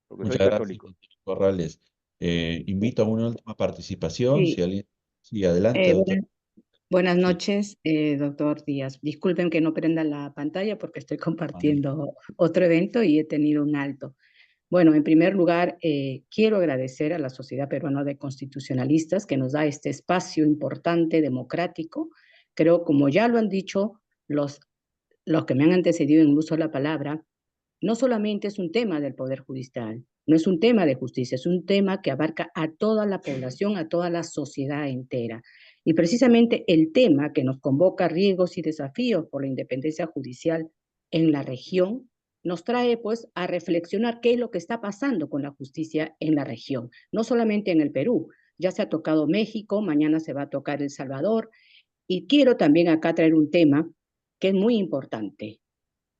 porque soy Muchas gracias, católico. doctor Corrales. Invito a una última participación. Si Sí, alguien... Sí, adelante, doctor. buenas Sí. noches, doctor Díaz. Disculpen que no prenda la pantalla porque estoy Ah, compartiendo otro evento y he tenido un alto. Bueno, en primer lugar, quiero agradecer a la Sociedad Peruana de Constitucionalistas que nos da este espacio importante, democrático. Creo, como ya lo han dicho los que me han antecedido en el uso de la palabra, no solamente es un tema del Poder Judicial, no es un tema de justicia, es un tema que abarca a toda la población, a toda la sociedad entera. Y precisamente el tema que nos convoca riesgos y desafíos por la independencia judicial en la región nos trae pues a reflexionar qué es lo que está pasando con la justicia en la región, no solamente en el Perú, ya se ha tocado México, mañana se va a tocar El Salvador, y quiero también acá traer un tema que es muy importante: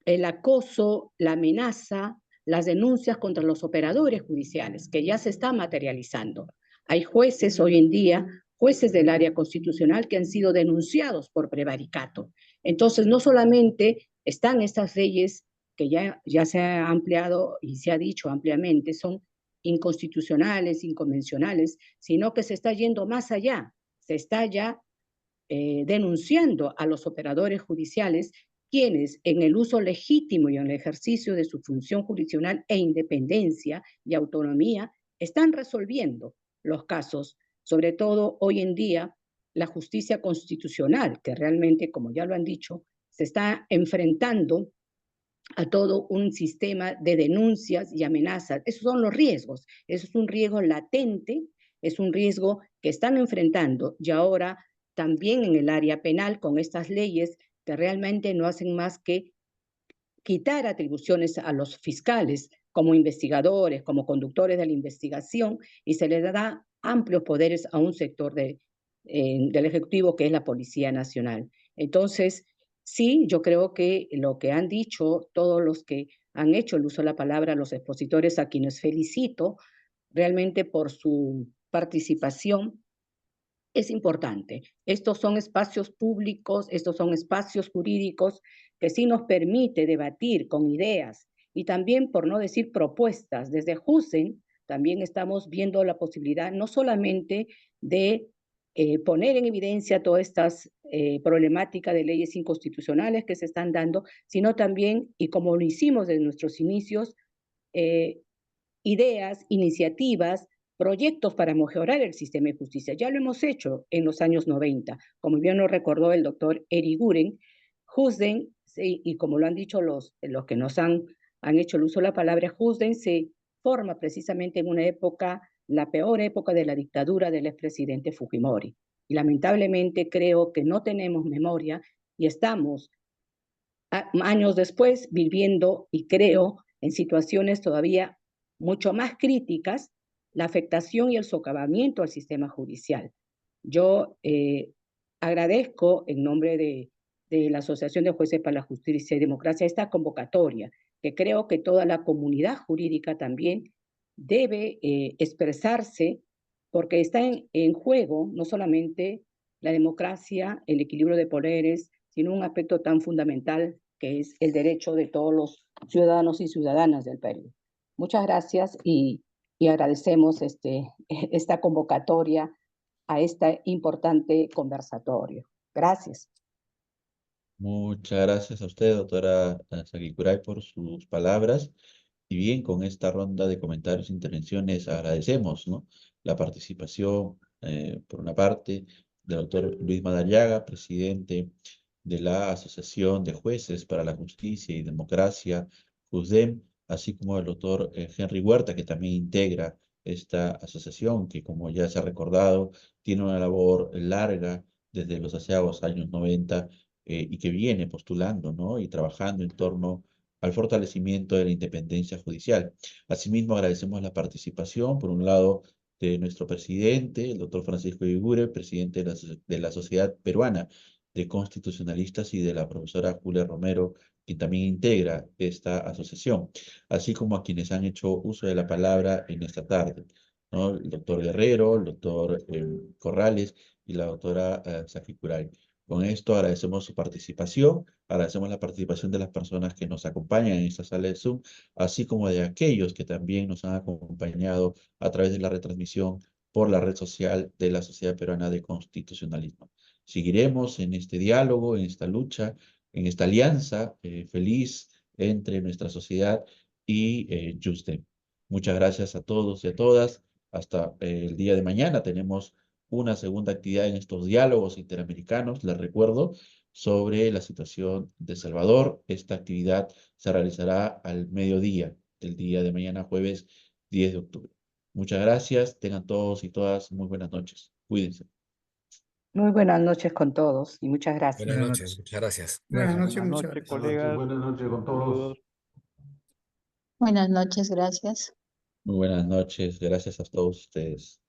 el acoso, la amenaza, las denuncias contra los operadores judiciales, que ya se está materializando. Hay jueces hoy en día, jueces del área constitucional, que han sido denunciados por prevaricato. Entonces, no solamente están estas leyes que ya se ha ampliado y se ha dicho ampliamente, son inconstitucionales, inconvencionales, sino que se está yendo más allá, se está ya denunciando a los operadores judiciales, quienes en el uso legítimo y en el ejercicio de su función jurisdiccional e independencia y autonomía están resolviendo los casos, sobre todo hoy en día la justicia constitucional, que realmente, como ya lo han dicho, se está enfrentando a todo un sistema de denuncias y amenazas. Esos son los riesgos. Eso es un riesgo latente, es un riesgo que están enfrentando y ahora también en el área penal con estas leyes que realmente no hacen más que quitar atribuciones a los fiscales como investigadores, como conductores de la investigación, y se les da amplios poderes a un sector del Ejecutivo que es la Policía Nacional. Entonces, sí, yo creo que lo que han dicho todos los que han hecho el uso de la palabra, los expositores, a quienes felicito realmente por su participación, es importante. Estos son espacios públicos, estos son espacios jurídicos que sí nos permite debatir con ideas y también, por no decir propuestas. Desde JUSEN también estamos viendo la posibilidad no solamente de poner en evidencia todas estas problemáticas de leyes inconstitucionales que se están dando, sino también, y como lo hicimos desde nuestros inicios, ideas, iniciativas, proyectos para mejorar el sistema de justicia. Ya lo hemos hecho en los años 90. Como bien lo recordó el doctor Eriguren, JUSDEN, y como lo han dicho los que nos han hecho el uso de la palabra, JUSDEN se forma precisamente en una época, la peor época de la dictadura del expresidente Fujimori. Y lamentablemente creo que no tenemos memoria y estamos años después viviendo, y creo, en situaciones todavía mucho más críticas, la afectación y el socavamiento al sistema judicial. Yo agradezco en nombre de la Asociación de Jueces para la Justicia y Democracia esta convocatoria, que creo que toda la comunidad jurídica también debe expresarse, porque está en juego no solamente la democracia, el equilibrio de poderes, sino un aspecto tan fundamental que es el derecho de todos los ciudadanos y ciudadanas del Perú. Muchas gracias y agradecemos esta convocatoria a este importante conversatorio. Gracias. Muchas gracias a usted, doctora Saguicuray, por sus palabras. Y bien, con esta ronda de comentarios e intervenciones agradecemos, ¿no?, la participación, por una parte, del doctor Luis Madariaga, presidente de la Asociación de Jueces para la Justicia y Democracia, JUSDEM, así como el doctor Henry Huerta, que también integra esta asociación, que como ya se ha recordado, tiene una labor larga desde los aciagos años 90 y que viene postulando, ¿no?, y trabajando en torno al fortalecimiento de la independencia judicial. Asimismo, agradecemos la participación, por un lado, de nuestro presidente, el doctor Francisco Eguiguren, presidente de la Sociedad Peruana de Constitucionalistas y de la profesora Julia Romero, quien también integra esta asociación, así como a quienes han hecho uso de la palabra en esta tarde, ¿no? El doctor Guerrero, el doctor Corrales y la doctora Saki Kuray. Con esto agradecemos su participación, agradecemos la participación de las personas que nos acompañan en esta sala de Zoom, así como de aquellos que también nos han acompañado a través de la retransmisión por la red social de la Sociedad Peruana de Constitucionalismo. Seguiremos en este diálogo, en esta lucha, en esta alianza feliz entre nuestra sociedad y JUSDEM. Muchas gracias a todos y a todas. Hasta el día de mañana tenemos una segunda actividad en estos diálogos interamericanos, les recuerdo, sobre la situación de Salvador. Esta actividad se realizará al mediodía del día de mañana, jueves 10 de octubre. Muchas gracias, tengan todos y todas muy buenas noches. Cuídense. Muy buenas noches con todos y muchas gracias. Buenas noches, muchas gracias. Buenas noches, Buenas muchas noches, gracias. colegas. Buenas noches con Saludos. todos. Buenas noches, gracias. Muy buenas noches, gracias a todos ustedes.